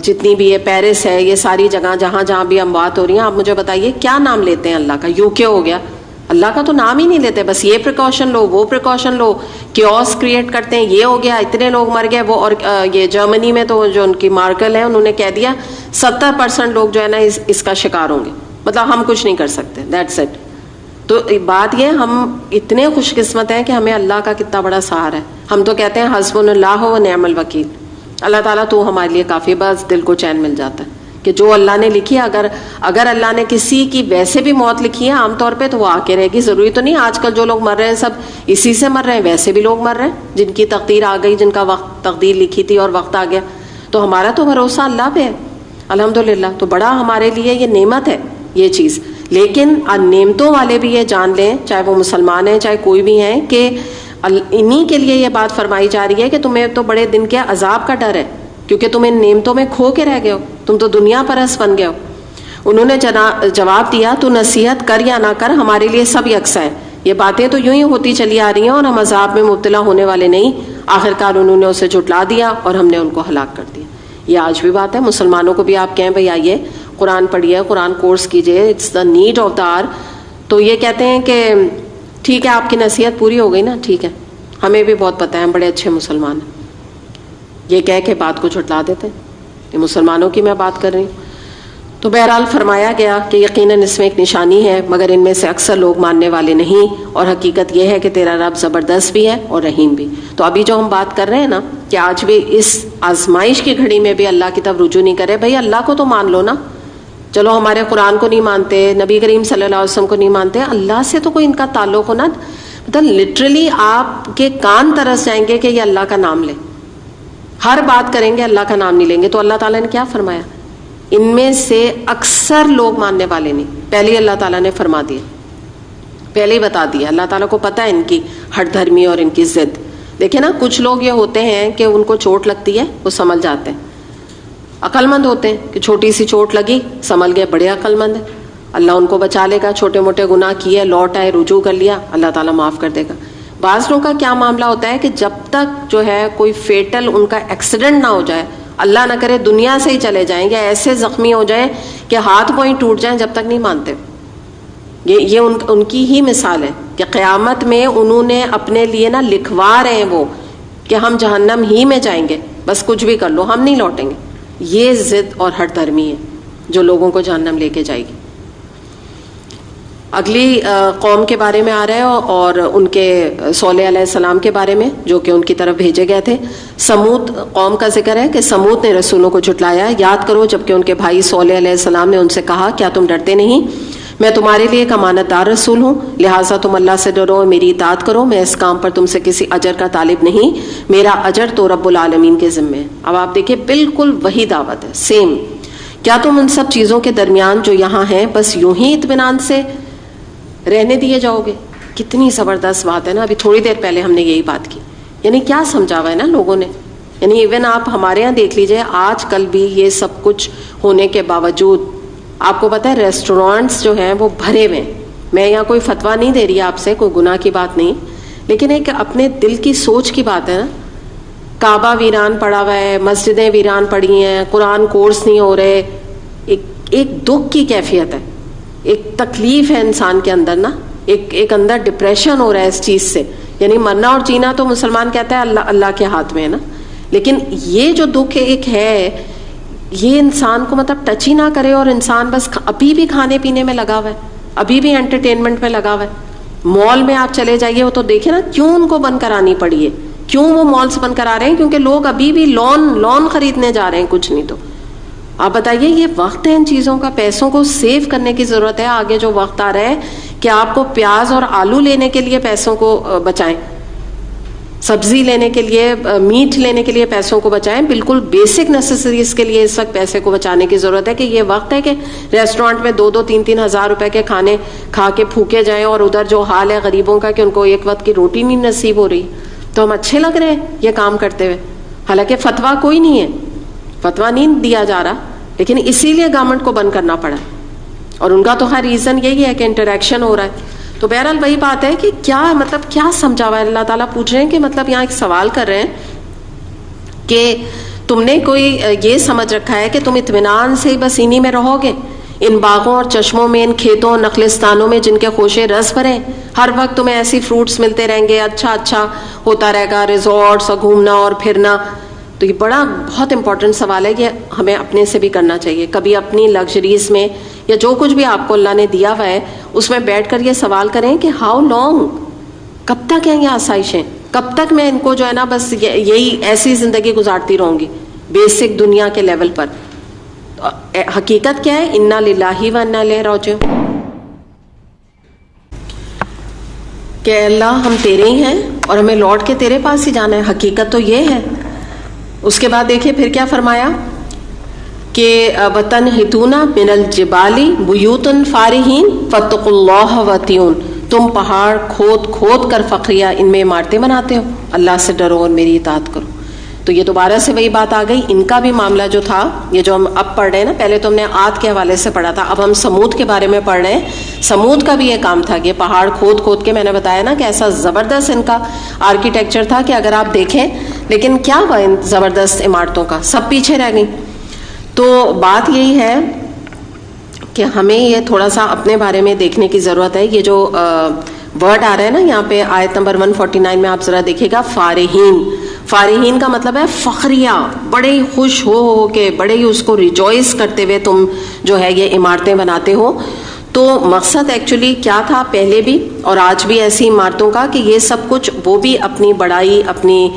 جتنی بھی یہ پیرس ہے, یہ ساری جگہ جہاں جہاں بھی اموات ہو رہی ہیں, آپ مجھے بتائیے کیا نام لیتے ہیں اللہ کا. UK ہو گیا, اللہ کا تو نام ہی نہیں لیتے, بس یہ پریکاشن لو, وہ پریکاشن لو, کیوس کریٹ کرتے ہیں, یہ ہو گیا, اتنے لوگ مر گئے وہ. اور یہ جرمنی میں تو جو ان کی مارکل ہے انہوں نے کہہ دیا 70% لوگ جو ہے نا اس کا شکار ہوں گے, مطلب ہم کچھ نہیں کر سکتے, دیٹس اٹ. تو بات یہ, ہم اتنے خوش قسمت ہیں کہ ہمیں اللہ کا کتنا بڑا سہارا ہے. ہم تو کہتے ہیں حسبنا اللہ و نعم الوکیل, اللہ تعالیٰ تو ہمارے لیے کافی, بس دل کو چین مل جاتا ہے کہ جو اللہ نے لکھی ہے, اگر اللہ نے کسی کی ویسے بھی موت لکھی ہے عام طور پہ تو وہ آ کے رہے گی. ضروری تو نہیں آج کل جو لوگ مر رہے ہیں سب اسی سے مر رہے ہیں, ویسے بھی لوگ مر رہے ہیں جن کی تقدیر آ گئی, جن کا وقت تقدیر لکھی تھی اور وقت آ گیا. تو ہمارا تو بھروسہ اللہ پہ ہے الحمدللہ. تو بڑا ہمارے لیے یہ نعمت ہے یہ چیز. لیکن نعمتوں والے بھی یہ جان لیں, چاہے وہ مسلمان ہیں چاہے کوئی بھی ہیں, کہ انہی کے لیے یہ بات فرمائی جا رہی ہے کہ تمہیں تو بڑے دن کے عذاب کا ڈر ہے, کیونکہ تم ان نعمتوں میں کھو کے رہ گئے ہو, تم تو دنیا پرست بن گئے ہو. انہوں نے جواب دیا, تو نصیحت کر یا نہ کر ہمارے لیے سب یکساں ہے. یہ باتیں تو یوں ہی ہوتی چلی آ رہی ہیں اور ہم عذاب میں مبتلا ہونے والے نہیں. آخرکار انہوں نے اسے جھٹلا دیا اور ہم نے ان کو ہلاک کر دیا. یہ آج بھی بات ہے. مسلمانوں کو بھی آپ کہیں بھائی آئیے قرآن پڑھیے, قرآن کورس کیجیے, it's the need of the hour. تو یہ کہتے ہیں کہ ٹھیک ہے آپ کی نصیحت پوری ہو گئی نا, ٹھیک ہے, ہمیں بھی بہت پتہ ہے, ہم بڑے اچھے مسلمان ہیں. یہ کہہ کے بات کو جھٹلا دیتے ہیں. یہ مسلمانوں کی میں بات کر رہی ہوں. تو بہرحال فرمایا گیا کہ یقیناً اس میں ایک نشانی ہے, مگر ان میں سے اکثر لوگ ماننے والے نہیں, اور حقیقت یہ ہے کہ تیرا رب زبردست بھی ہے اور رحیم بھی. تو ابھی جو ہم بات کر رہے ہیں نا کہ آج بھی اس آزمائش کی گھڑی میں بھی اللہ کی طرف رجوع نہیں کرے. بھائی اللہ کو تو مان لو نا, چلو ہمارے قرآن کو نہیں مانتے, نبی کریم صلی اللہ علیہ وسلم کو نہیں مانتے, اللہ سے تو کوئی ان کا تعلق ہو نا. مطلب لٹرلی آپ کے کان ترس جائیں گے کہ یہ اللہ کا نام لے, ہر بات کریں گے اللہ کا نام نہیں لیں گے. تو اللہ تعالیٰ نے کیا فرمایا, ان میں سے اکثر لوگ ماننے والے نہیں. پہلے اللہ تعالیٰ نے فرما دیا, پہلے ہی بتا دیا. اللہ تعالیٰ کو پتہ ہے ان کی ہٹ دھرمی اور ان کی ضد. دیکھیں نا کچھ لوگ یہ ہوتے ہیں کہ ان کو چوٹ لگتی ہے وہ سنبھل جاتے ہیں, عقل مند ہوتے ہیں کہ چھوٹی سی چوٹ لگی سنبھل گئے, بڑے عقل مند ہیں, اللہ ان کو بچا لے گا. چھوٹے موٹے گناہ کیے, لوٹ آئے, رجوع کر لیا, اللہ تعالیٰ معاف کر دے گا. بعض لوگوں کا کیا معاملہ ہوتا ہے کہ جب تک جو ہے کوئی فیٹل ان کا ایکسیڈنٹ نہ ہو جائے, اللہ نہ کرے دنیا سے ہی چلے جائیں یا ایسے زخمی ہو جائیں کہ ہاتھ پاؤں ٹوٹ جائیں, جب تک نہیں مانتے. یہ ان کی ہی مثال ہے کہ قیامت میں انہوں نے اپنے لیے نا لکھوا رہے ہیں وہ کہ ہم جہنم ہی میں جائیں گے, بس کچھ بھی کر لو ہم نہیں لوٹیں گے. یہ ضد اور ہٹ دھرمی ہے جو لوگوں کو جہنم لے کے جائے گی. اگلی قوم کے بارے میں آ رہا ہے اور ان کے صالح علیہ السلام کے بارے میں جو کہ ان کی طرف بھیجے گئے تھے. سمود قوم کا ذکر ہے کہ سمود نے رسولوں کو جھٹلایا. یاد کرو جبکہ ان کے بھائی صالح علیہ السلام نے ان سے کہا کیا تم ڈرتے نہیں, میں تمہارے لیے ایک امانت دار رسول ہوں, لہٰذا تم اللہ سے ڈرو, میری اطاعت کرو. میں اس کام پر تم سے کسی اجر کا طالب نہیں, میرا اجر تو رب العالمین کے ذمے ہے. اب آپ دیکھیں بالکل وہی دعوت ہے, سیم. کیا تم ان سب چیزوں کے درمیان جو یہاں ہیں بس یوں ہی اطمینان سے رہنے دیے جاؤ گے؟ کتنی زبردست بات ہے نا. ابھی تھوڑی دیر پہلے ہم نے یہی بات کی, یعنی کیا سمجھا ہوا ہے نا لوگوں نے. یعنی ایون آپ ہمارے یہاں دیکھ لیجئے, آج کل بھی یہ سب کچھ ہونے کے باوجود آپ کو پتہ ہے ریسٹورانٹس جو ہیں وہ بھرے ہوئے ہیں. میں یہاں کوئی فتویٰ نہیں دے رہی آپ سے, کوئی گناہ کی بات نہیں, لیکن ایک اپنے دل کی سوچ کی بات ہے نا. کعبہ ویران پڑا ہوا ہے, مسجدیں ویران پڑی ہیں, قرآن کورس نہیں ہو رہے. ایک دکھ کی کیفیت ہے, ایک تکلیف ہے انسان کے اندر نا, ایک اندر ڈپریشن ہو رہا ہے اس چیز سے. یعنی مرنا اور جینا تو مسلمان کہتا ہے اللہ کے ہاتھ میں ہے نا, لیکن یہ جو دکھ ایک ہے یہ انسان کو مطلب ٹچ ہی نہ کرے, اور انسان بس ابھی بھی کھانے پینے میں لگا ہوا ہے, ابھی بھی انٹرٹینمنٹ میں لگا ہوا ہے. مال میں آپ چلے جائیے, وہ تو دیکھیں نا کیوں ان کو بند کرانی پڑی ہے, کیوں وہ مالز بند کرا رہے ہیں, کیونکہ لوگ ابھی بھی لون خریدنے جا رہے ہیں, کچھ نہیں تو. آپ بتائیے یہ وقت ہے ان چیزوں کا, پیسوں کو سیو کرنے کی ضرورت ہے. آگے جو وقت آ رہا ہے کہ آپ کو پیاز اور آلو لینے کے لیے پیسوں کو بچائیں, سبزی لینے کے لیے, میٹ لینے کے لیے پیسوں کو بچائیں. بالکل بیسک نیسیسریز کے لیے اس وقت پیسے کو بچانے کی ضرورت ہے. کہ یہ وقت ہے کہ ریسٹورانٹ میں 2-3 ہزار روپے کے کھانے کھا کے پھوکے جائیں, اور ادھر جو حال ہے غریبوں کا کہ ان کو ایک وقت کی روٹی نہیں نصیب ہو رہی, تو ہم اچھے لگ رہے ہیں یہ کام کرتے ہوئے. حالانکہ فتویٰ کوئی نہیں ہے, فتویٰ نہیں دیا جا رہا, لیکن اسی لیے گورنمنٹ کو بند کرنا پڑا. اور ان کا تو ہر ریزن یہی ہے کہ انٹریکشن ہو رہا ہے. تو بہرحال وہی بات ہے کہ کیا مطلب کیا سمجھا ہوا ہے. اللہ تعالیٰ پوچھ رہے ہیں کہ مطلب یہاں ایک سوال کر رہے ہیں کہ تم نے کوئی یہ سمجھ رکھا ہے کہ تم اطمینان سے بس انہی میں رہو گے, ان باغوں اور چشموں میں, ان کھیتوں نخلستانوں میں جن کے خوشے رس بھرے, ہر وقت تمہیں ایسی فروٹس ملتے رہیں گے, اچھا ہوتا رہے گا, ریزورٹس اور گھومنا اور پھرنا. تو یہ بڑا بہت امپورٹنٹ سوال ہے, یہ ہمیں اپنے سے بھی کرنا چاہیے. کبھی اپنی لگژریز میں یا جو کچھ بھی آپ کو اللہ نے دیا ہوا ہے اس میں بیٹھ کر یہ سوال کریں کہ ہاؤ لانگ, کب تک ہیں یہ آسائشیں, کب تک میں ان کو جو ہے نا بس یہی ایسی زندگی گزارتی رہوں گی بیسک دنیا کے لیول پر. حقیقت کیا ہے؟ انا للہ و انا الیہ راجعون, کہ اللہ ہم تیرے ہی ہیں اور ہمیں لوٹ کے تیرے پاس ہی جانا ہے. حقیقت تو یہ ہے. اس کے بعد دیکھیں پھر کیا فرمایا کہ وَتَنْحِتُونَ مِنَ الْجِبَالِ بُيُوتًا فَارِهِينَ فَاتَّقُوا اللَّهَ وَأَطِيعُونِ, تم پہاڑ کھود کر فخریہ ان میں عمارتیں بناتے ہو, اللہ سے ڈرو اور میری اطاعت کرو. تو یہ دوبارہ سے وہی بات آ گئی. ان کا بھی معاملہ جو تھا, یہ جو ہم اب پڑھ رہے ہیں نا, پہلے تو ہم نے عاد کے حوالے سے پڑھا تھا, اب ہم سمود کے بارے میں پڑھ رہے ہیں. سمود کا بھی یہ کام تھا کہ پہاڑ کھود کے, میں نے بتایا نا کہ ایسا زبردست ان کا آرکیٹیکچر تھا کہ اگر آپ دیکھیں, لیکن کیا ہوا ان زبردست عمارتوں کا, سب پیچھے رہ گئی. تو بات یہی ہے کہ ہمیں یہ تھوڑا سا اپنے بارے میں دیکھنے کی ضرورت ہے. یہ جو ورڈ آ رہا ہے نا یہاں پہ آیت نمبر 149 میں, آپ ذرا دیکھیے گا, فارحین. فارحین کا مطلب ہے فخریہ, بڑے ہی خوش ہو کے, بڑے ہی اس کو ریجوائس کرتے ہوئے تم جو ہے یہ عمارتیں بناتے ہو. تو مقصد ایکچولی کیا تھا پہلے بھی اور آج بھی ایسی عمارتوں کا, کہ یہ سب کچھ وہ بھی اپنی بڑائی, اپنی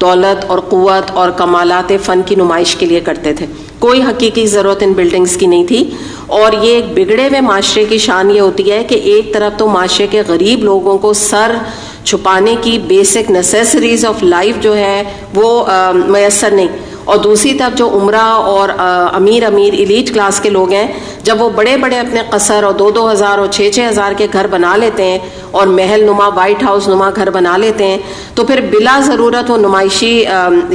دولت اور قوت اور کمالات فن کی نمائش کے لیے کرتے تھے. کوئی حقیقی ضرورت ان بلڈنگز کی نہیں تھی. اور یہ ایک بگڑے ہوئے معاشرے کی شان یہ ہوتی ہے کہ ایک طرف تو معاشرے کے غریب لوگوں کو سر چھپانے کی بیسک نیسیسریز آف لائف جو ہے وہ میسر نہیں, اور دوسری طرف جو عمرہ اور امیر ایلیٹ کلاس کے لوگ ہیں, جب وہ بڑے بڑے اپنے قصر اور 2-2 ہزار اور 6-6 ہزار کے گھر بنا لیتے ہیں اور محل نما, وائٹ ہاؤس نما گھر بنا لیتے ہیں, تو پھر بلا ضرورت وہ نمائشی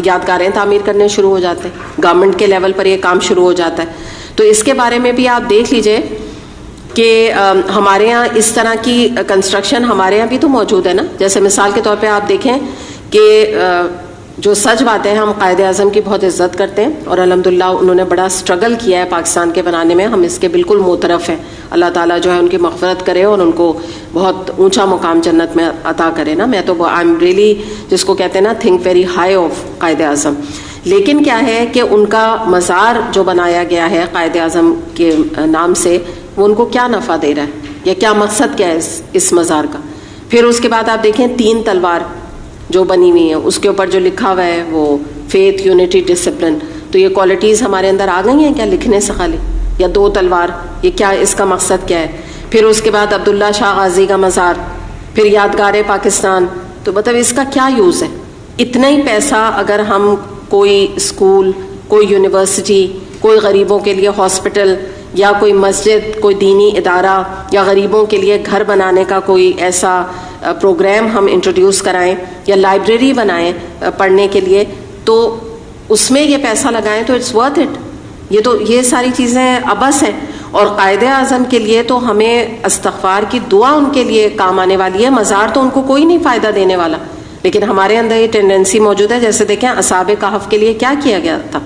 یادگاریں تعمیر کرنے شروع ہو جاتے ہیں. گورنمنٹ کے لیول پر یہ کام شروع ہو جاتا ہے. تو اس کے بارے میں بھی آپ دیکھ لیجئے کہ ہمارے ہاں اس طرح کی کنسٹرکشن ہمارے یہاں بھی تو موجود ہے نا. جیسے مثال کے طور پہ آپ دیکھیں کہ جو سچ بات ہے, ہم قائد اعظم کی بہت عزت کرتے ہیں اور الحمدللہ انہوں نے بڑا سٹرگل کیا ہے پاکستان کے بنانے میں, ہم اس کے بالکل معترف ہیں. اللہ تعالیٰ جو ہے ان کی مغفرت کرے اور ان کو بہت اونچا مقام جنت میں عطا کرے نا. میں تو آئی ایم ریئلی, جس کو کہتے ہیں نا, think very high of Quaid Azam. لیکن کیا ہے کہ ان کا مزار جو بنایا گیا ہے قائد اعظم کے نام سے, وہ ان کو کیا نفع دے رہا ہے یا کیا مقصد کیا ہے اس مزار کا. پھر اس کے بعد آپ دیکھیں 3 تلوار جو بنی ہوئی ہیں, اس کے اوپر جو لکھا ہوا ہے وہ فیتھ, یونٹی, ڈسپلن. تو یہ کوالٹیز ہمارے اندر آ گئی ہیں کیا لکھنے سے خالی؟ یا 2 تلوار, یہ کیا, اس کا مقصد کیا ہے؟ پھر اس کے بعد عبداللہ شاہ غازی کا مزار, پھر یادگار پاکستان. تو مطلب اس کا کیا یوز ہے؟ اتنا ہی پیسہ اگر ہم کوئی اسکول, کوئی یونیورسٹی, کوئی غریبوں کے لیے ہاسپٹل, یا کوئی مسجد, کوئی دینی ادارہ, یا غریبوں کے لیے گھر بنانے کا کوئی ایسا پروگرام ہم انٹروڈیوس کرائیں, یا لائبریری بنائیں پڑھنے کے لیے, تو اس میں یہ پیسہ لگائیں تو اٹس ورتھ اٹ. یہ ساری چیزیں ابس ہیں. اور قائد اعظم کے لیے تو ہمیں استغفار کی دعا ان کے لیے کام آنے والی ہے. مزار تو ان کو کوئی نہیں فائدہ دینے والا, لیکن ہمارے اندر یہ ٹینڈنسی موجود ہے. جیسے دیکھیں اصحاب کہف کے لیے کیا کیا گیا تھا,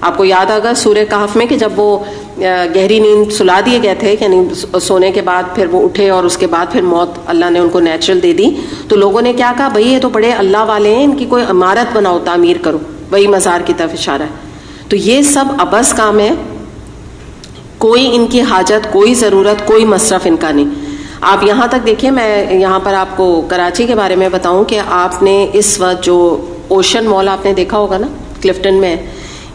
آپ کو یاد ہوگا سورہ کہف میں, کہ جب وہ گہری نیند سلا دیے گئے تھے, یعنی سونے کے بعد پھر وہ اٹھے اور اس کے بعد پھر موت اللہ نے ان کو نیچرل دے دی, تو لوگوں نے کیا کہا, بھئی یہ تو بڑے اللہ والے ہیں, ان کی کوئی عمارت بناؤ, تعمیر کرو. وہی مزار کی طرف اشارہ ہے. تو یہ سب ابس کام ہے, کوئی ان کی حاجت, کوئی ضرورت, کوئی مصرف ان کا نہیں. آپ یہاں تک دیکھیں, میں یہاں پر آپ کو کراچی کے بارے میں بتاؤں کہ آپ نے اس وقت جو اوشن مال آپ نے دیکھا ہوگا نا کلفٹن میں,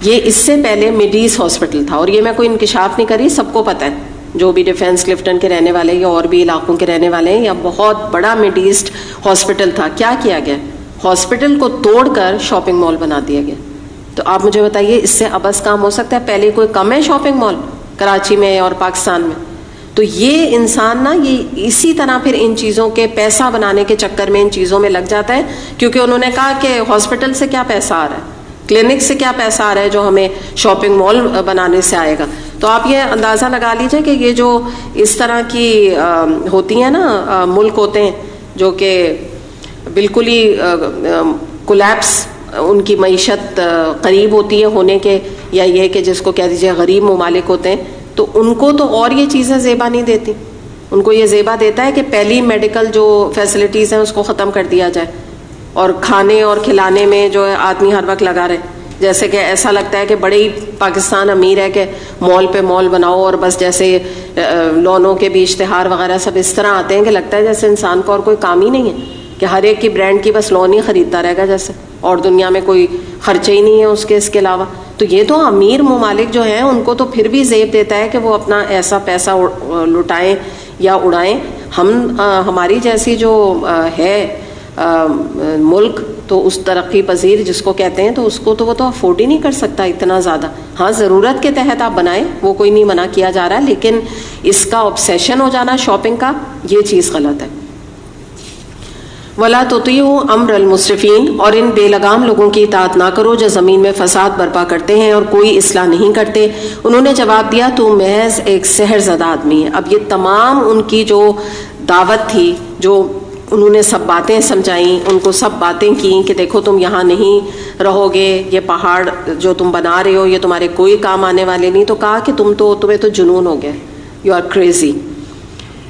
یہ اس سے پہلے مڈ ایسٹ ہاسپٹل تھا. اور یہ میں کوئی انکشاف نہیں کری, سب کو پتہ ہے, جو بھی ڈیفینس کلفٹن کے رہنے والے یا اور بھی علاقوں کے رہنے والے ہیں, یا بہت بڑا مڈ ایسٹ ہاسپٹل تھا. کیا کیا گیا, ہاسپٹل کو توڑ کر شاپنگ مال بنا دیا گیا. تو آپ مجھے بتائیے اس سے ابس کام ہو سکتا ہے؟ پہلے کوئی کم ہے شاپنگ مال کراچی میں اور پاکستان میں؟ تو یہ انسان نا, یہ اسی طرح پھر ان چیزوں کے پیسہ بنانے کے چکر میں ان چیزوں میں لگ جاتا ہے, کیونکہ انہوں نے کہا کہ ہاسپٹل سے کیا پیسہ آ رہا ہے, کلینک سے کیا پیسہ آ رہا ہے جو ہمیں شاپنگ مال بنانے سے آئے گا. تو تو آپ یہ اندازہ لگا لیجئے کہ یہ جو اس طرح کی ہوتی ہیں نا ملک ہوتے ہیں جو کہ بالکل ہی کولیپس ان کی معیشت قریب ہوتی ہے ہونے کے، یا یہ کہ جس کو کہہ دیجیے غریب ممالک ہوتے ہیں، تو ان کو تو اور یہ چیزیں زیبا نہیں دیتی. ان کو یہ زیبا دیتا ہے کہ پہلی میڈیکل جو فیسلٹیز ہیں اس کو ختم کر دیا جائے، اور کھانے اور کھلانے میں جو ہے آدمی ہر وقت لگا رہے. جیسے کہ ایسا لگتا ہے کہ بڑے ہی پاکستان امیر ہے کہ مال پہ مال بناؤ، اور بس جیسے لونوں کے بھی اشتہار وغیرہ سب اس طرح آتے ہیں کہ لگتا ہے جیسے انسان کو اور کوئی کام ہی نہیں ہے، کہ ہر ایک کی برانڈ کی بس لون ہی خریدتا رہے گا جیسے، اور دنیا میں کوئی خرچے ہی نہیں ہے اس کے علاوہ. تو یہ تو امیر ممالک جو ہیں ان کو تو پھر بھی زیب دیتا ہے کہ وہ اپنا ایسا پیسہ لٹائیں یا اڑائیں. ہماری جیسی جو ہے ملک، تو اس ترقی پذیر جس کو کہتے ہیں، تو اس کو تو وہ تو افورڈ ہی نہیں کر سکتا اتنا زیادہ. ہاں ضرورت کے تحت آپ بنائیں، وہ کوئی نہیں منع کیا جا رہا، لیکن اس کا آبسیشن ہو جانا شاپنگ کا، یہ چیز غلط ہے. وَلَا تُطِيعُوا أَمْرَ الْمُسْرِفِينَ، اور ان بے لگام لوگوں کی اطاعت نہ کرو جو زمین میں فساد برپا کرتے ہیں اور کوئی اصلاح نہیں کرتے. انہوں نے جواب دیا تو محض ایک سحر زدہ آدمی ہے. اب یہ تمام ان کی جو دعوت تھی، جو انہوں نے سب باتیں سمجھائیں، ان کو سب باتیں کیں کہ دیکھو تم یہاں نہیں رہو گے، یہ پہاڑ جو تم بنا رہے ہو یہ تمہارے کوئی کام آنے والے نہیں. تو کہا کہ تمہیں تو جنون ہو گیا، یو آر کریزی.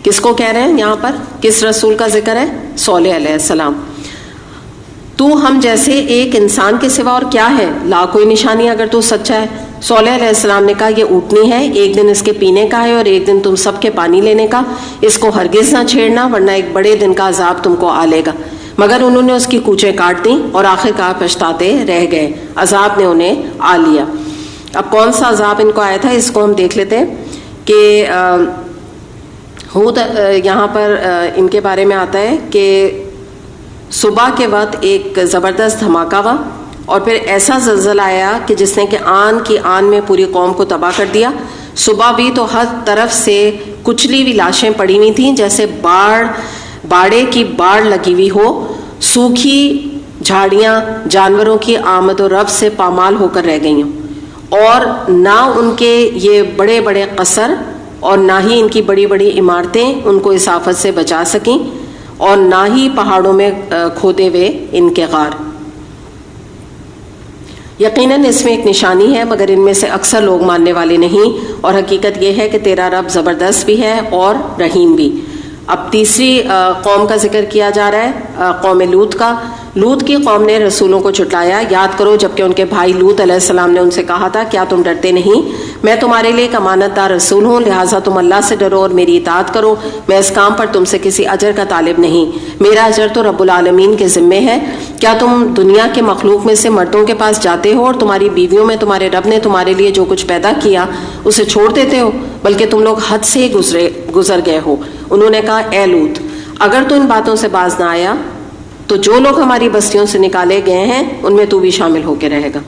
کس کو کہہ رہے ہیں یہاں پر؟ کس رسول کا ذکر ہے؟ صالح علیہ السلام. تو ہم جیسے ایک انسان کے سوا اور کیا ہے، لا کوئی نشانی اگر تو سچا ہے. صالح علیہ السلام نے کہا یہ اونٹنی ہے، ایک دن اس کے پینے کا ہے اور ایک دن تم سب کے پانی لینے کا، اس کو ہرگز نہ چھیڑنا ورنہ ایک بڑے دن کا عذاب تم کو آ لے گا. مگر انہوں نے اس کی کوچیں کاٹ دیں اور آخرکار پچھتاتے رہ گئے، عذاب نے انہیں آ لیا. اب کون سا عذاب ان کو آیا تھا اس کو ہم دیکھ لیتے ہیں کہ ہود یہاں پر ان کے بارے میں آتا ہے کہ صبح کے وقت ایک زبردست دھماکہ ہوا اور پھر ایسا زلزلہ آیا کہ جس نے کہ آن کی آن میں پوری قوم کو تباہ کر دیا. صبح بھی تو ہر طرف سے کچلی ہوئی لاشیں پڑی ہوئی تھیں جیسے باڑے کی باڑ لگی ہوئی ہو. سوکھی جھاڑیاں جانوروں کی آمد و رفت سے پامال ہو کر رہ گئی ہوں، اور نہ ان کے یہ بڑے بڑے قصر اور نہ ہی ان کی بڑی بڑی عمارتیں ان کو اس آفت سے بچا سکیں، اور نہ ہی پہاڑوں میں کھودے ہوئے ان کے غار. یقیناً اس میں ایک نشانی ہے مگر ان میں سے اکثر لوگ ماننے والے نہیں، اور حقیقت یہ ہے کہ تیرا رب زبردست بھی ہے اور رحیم بھی. اب تیسری قوم کا ذکر کیا جا رہا ہے، قوم لوط کا. لوط کی قوم نے رسولوں کو جھٹلایا. یاد کرو جبکہ ان کے بھائی لوط علیہ السلام نے ان سے کہا تھا کیا تم ڈرتے نہیں، میں تمہارے لیے ایک امانت دار رسول ہوں، لہٰذا تم اللہ سے ڈرو اور میری اطاعت کرو. میں اس کام پر تم سے کسی اجر کا طالب نہیں، میرا اجر تو رب العالمین کے ذمے ہے. کیا تم دنیا کے مخلوق میں سے مردوں کے پاس جاتے ہو اور تمہاری بیویوں میں تمہارے رب نے تمہارے لیے جو کچھ پیدا کیا اسے چھوڑ دیتے ہو؟ بلکہ تم لوگ حد سے ہی گزر گئے ہو. انہوں نے کہا اے لوط اگر تو ان باتوں سے باز نہ آیا تو جو لوگ ہماری بستیوں سے نکالے گئے ہیں ان میں تو بھی شامل ہو کے رہے گا.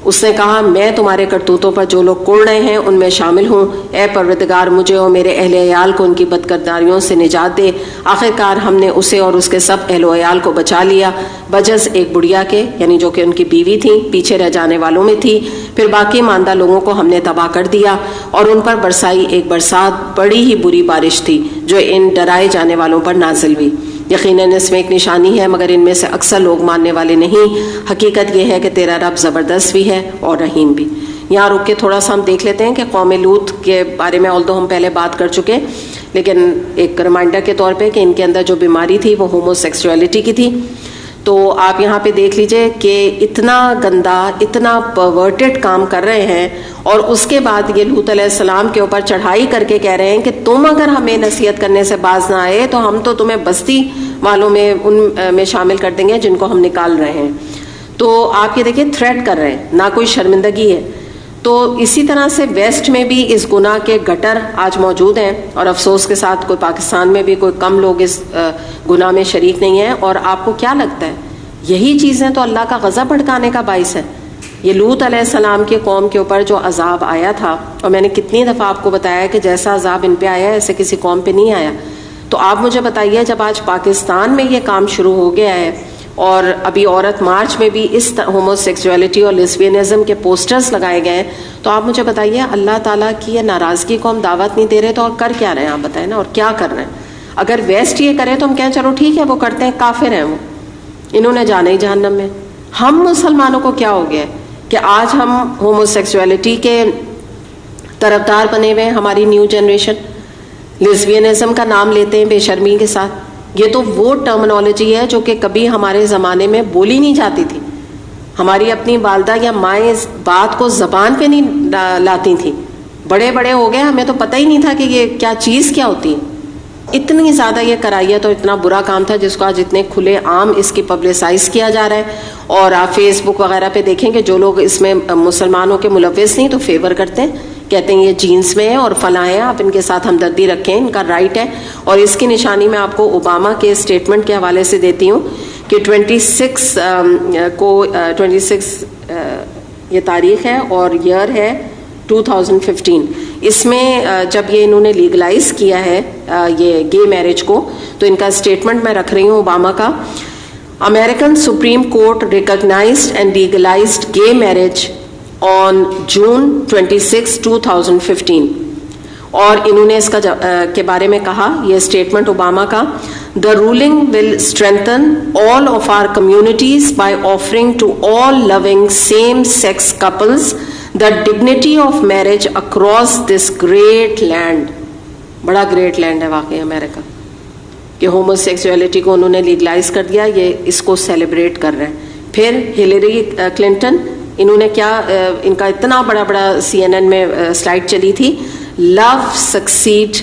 اس نے کہا میں تمہارے کرتوتوں پر جو لوگ کوڑ رہے ہیں ان میں شامل ہوں. اے پروردگار مجھے اور میرے اہل عیال کو ان کی بدکرداریوں سے نجات دے. آخرکار ہم نے اسے اور اس کے سب اہل و عیال کو بچا لیا بجز ایک بڑھیا کے، یعنی جو کہ ان کی بیوی تھی، پیچھے رہ جانے والوں میں تھی. پھر باقی ماندہ لوگوں کو ہم نے تباہ کر دیا اور ان پر برسائی ایک برسات بڑی ہی بری بارش تھی جو ان ڈرائے جانے والوں پر نازل ہوئی. یقیناً اس میں ایک نشانی ہے مگر ان میں سے اکثر لوگ ماننے والے نہیں. حقیقت یہ ہے کہ تیرا رب زبردست بھی ہے اور رحیم بھی. یہاں رک کے تھوڑا سا ہم دیکھ لیتے ہیں کہ قوم لوط کے بارے میں although ہم پہلے بات کر چکے، لیکن ایک ریمائنڈر کے طور پہ کہ ان کے اندر جو بیماری تھی وہ ہومو سیکسولیٹی کی تھی. تو آپ یہاں پہ دیکھ لیجئے کہ اتنا گندا، اتنا پرورٹڈ کام کر رہے ہیں، اور اس کے بعد یہ لوط علیہ السلام کے اوپر چڑھائی کر کے کہہ رہے ہیں کہ تم اگر ہمیں نصیحت کرنے سے باز نہ آئے تو ہم تو تمہیں بستی والوں میں ان میں شامل کر دیں گے جن کو ہم نکال رہے ہیں. تو آپ یہ دیکھیں تھریٹ کر رہے ہیں، نہ کوئی شرمندگی ہے. تو اسی طرح سے ویسٹ میں بھی اس گناہ کے گٹر آج موجود ہیں، اور افسوس کے ساتھ کوئی پاکستان میں بھی کوئی کم لوگ اس گناہ میں شریک نہیں ہیں. اور آپ کو کیا لگتا ہے یہی چیزیں تو اللہ کا غضب بھڑکانے کا باعث ہے؟ یہ لوط علیہ السلام کی قوم کے اوپر جو عذاب آیا تھا، اور میں نے کتنی دفعہ آپ کو بتایا کہ جیسا عذاب ان پہ آیا ایسے کسی قوم پہ نہیں آیا. تو آپ مجھے بتائیے جب آج پاکستان میں یہ کام شروع ہو گیا ہے اور ابھی عورت مارچ میں بھی اس ہومو سیکسولیٹی اور لیسبینزم کے پوسٹرز لگائے گئے ہیں، تو آپ مجھے بتائیے اللہ تعالیٰ کی یہ ناراضگی کو ہم دعوت نہیں دے رہے تو اور کر کیا رہے ہیں؟ آپ بتائیں نا، اور کیا کر رہے ہیں؟ اگر ویسٹ یہ کرے تو ہم کہیں چلو ٹھیک ہے وہ کرتے ہیں، کافر ہیں وہ، انہوں نے جانا ہی جہنم میں۔ ہم مسلمانوں کو کیا ہو گیا ہے کہ آج ہم ہومو سیکسولیٹی کے طرفدار بنے ہوئے ہیں، ہماری نیو جنریشن لیزبینزم کا نام لیتے ہیں بے شرمی کے ساتھ۔ یہ تو وہ ٹرمنالوجی ہے جو کہ کبھی ہمارے زمانے میں بولی نہیں جاتی تھی، ہماری اپنی والدہ یا مائیں اس بات کو زبان پہ نہیں لاتی تھیں۔ بڑے بڑے ہو گئے، ہمیں تو پتہ ہی نہیں تھا کہ یہ کیا چیز کیا ہوتی ہے۔ اتنی زیادہ یہ کرائیت اور اتنا برا کام تھا جس کو آج اتنے کھلے عام اس کی پبلسائز کیا جا رہا ہے، اور آپ فیس بک وغیرہ پہ دیکھیں کہ جو لوگ اس میں مسلمانوں کے ملوث نہیں تو فیور کرتے ہیں، کہتے ہیں یہ جینس میں ہے اور فلاں ہے، آپ ان کے ساتھ ہمدردی رکھیں، ان کا رائٹ ہے۔ اور اس کی نشانی میں آپ کو اوباما کے اسٹیٹمنٹ کے حوالے سے دیتی ہوں کہ 26 یہ تاریخ ہے اور ایئر ہے 2015۔ اس میں جب یہ انہوں نے لیگلائز کیا ہے یہ گے میرج کو، تو ان کا اسٹیٹمنٹ میں رکھ رہی ہوں اوباما کا۔ American Supreme Court recognized and legalized gay marriage on June 26, 2015۔ اور انہوں نے اس کا کے بارے میں کہا، یہ اسٹیٹمنٹ اوباما کا، The ruling will strengthen all of our communities by offering to all loving same-sex couples the dignity of marriage across this great land۔ بڑا گریٹ لینڈ ہے واقعی امریکہ، کہ ہومو سیکسولیٹی کو انہوں نے لیگلائز کر دیا، یہ اس کو سیلیبریٹ کر رہے ہیں۔ پھر ہلیری کلنٹن، انہوں نے کیا، ان کا اتنا بڑا CNN میں سلائڈ چلی تھی، لو سکسیڈ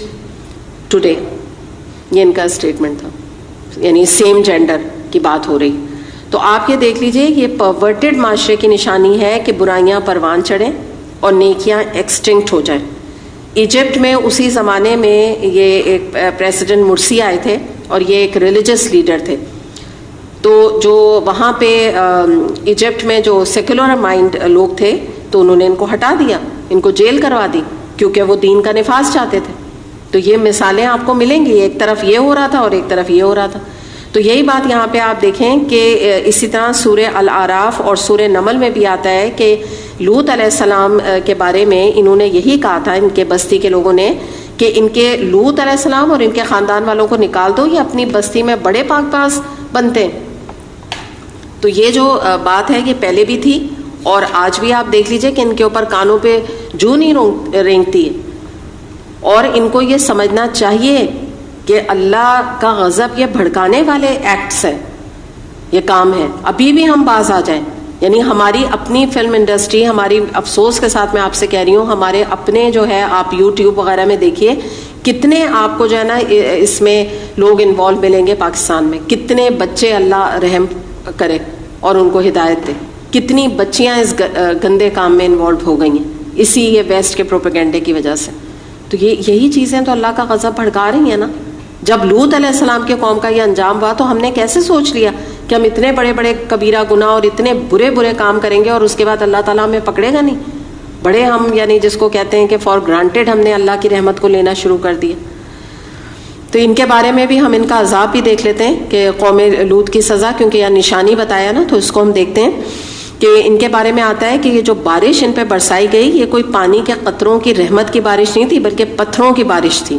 ٹوڈے، یہ ان کا اسٹیٹمنٹ تھا، یعنی سیم جینڈر کی بات ہو رہی۔ تو آپ یہ دیکھ لیجئے، یہ پرورٹڈ معاشرے کی نشانی ہے کہ برائیاں پروان چڑھیں اور نیکیاں ایکسٹنکٹ ہو جائیں۔ ایجپٹ میں اسی زمانے میں یہ ایک پریزیڈنٹ مرسی آئے تھے اور یہ ایک ریلیجس لیڈر تھے، تو جو وہاں پہ ایجپٹ میں جو سیکولر مائنڈ لوگ تھے تو انہوں نے ان کو ہٹا دیا، ان کو جیل کروا دی، کیونکہ وہ دین کا نفاذ چاہتے تھے۔ تو یہ مثالیں آپ کو ملیں گی، ایک طرف یہ ہو رہا تھا اور ایک طرف یہ ہو رہا تھا۔ تو یہی بات یہاں پہ آپ دیکھیں کہ اسی طرح سورہ الاعراف اور سورہ نمل میں بھی آتا ہے کہ لوط علیہ السلام کے بارے میں انہوں نے یہی کہا تھا، ان کے بستی کے لوگوں نے، کہ ان کے لوط علیہ السلام اور ان کے خاندان والوں کو نکال دو، یہ اپنی بستی میں بڑے پاک باز بنتے ہیں۔ تو یہ جو بات ہے یہ پہلے بھی تھی اور آج بھی آپ دیکھ لیجئے کہ ان کے اوپر کانوں پہ جو نہیں رینگتی ہے، اور ان کو یہ سمجھنا چاہیے کہ اللہ کا غضب یہ بھڑکانے والے ایکٹس ہیں، یہ کام ہے۔ ابھی بھی ہم باز آ جائیں، یعنی ہماری اپنی فلم انڈسٹری، ہماری افسوس کے ساتھ میں آپ سے کہہ رہی ہوں، ہمارے اپنے جو ہے، آپ یوٹیوب وغیرہ میں دیکھیے کتنے آپ کو جو ہے نا اس میں لوگ انوالو ملیں گے پاکستان میں، کتنے بچے اللہ رحم کرے اور ان کو ہدایت دے، کتنی بچیاں اس گندے کام میں انوالو ہو گئی ہیں اسی یہ ویسٹ کے پروپیگنڈے کی وجہ سے۔ تو یہی چیزیں تو اللہ کا غضب بھڑکا رہی ہیں نا۔ جب لوط علیہ السلام کے قوم کا یہ انجام ہوا تو ہم نے کیسے سوچ لیا کہ ہم اتنے بڑے بڑے کبیرہ گناہ اور اتنے برے برے کام کریں گے اور اس کے بعد اللہ تعالیٰ ہمیں پکڑے گا نہیں؟ بڑے ہم یعنی جس کو کہتے ہیں کہ فار گرانٹیڈ ہم نے اللہ کی رحمت کو لینا شروع کر دیا۔ تو ان کے بارے میں بھی ہم ان کا عذاب بھی دیکھ لیتے ہیں کہ قوم لوط کی سزا، کیونکہ یہ نشانی بتایا نا، تو اس کو ہم دیکھتے ہیں کہ ان کے بارے میں آتا ہے کہ یہ جو بارش ان پہ برسائی گئی، یہ کوئی پانی کے قطروں کی رحمت کی بارش نہیں تھی بلکہ پتھروں کی بارش تھی۔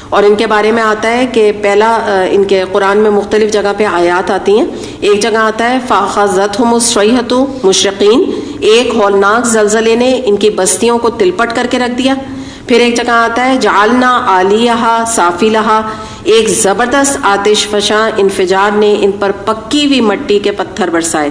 اور ان کے بارے میں آتا ہے کہ پہلا ان کے قرآن میں مختلف جگہ پہ آیات آتی ہیں۔ ایک جگہ آتا ہے فَأَخَذَتْهُمُ الصَّيْحَةُ مُشْرِقِينَ، ایک ہولناک زلزلے نے ان کی بستیوں کو تلپٹ کر کے رکھ دیا۔ پھر ایک جگہ آتا ہے جعلنا عالیہا سافلہا، ایک زبردست آتش فشاں انفجار نے ان پر پکی ہوئی مٹی کے پتھر برسائے۔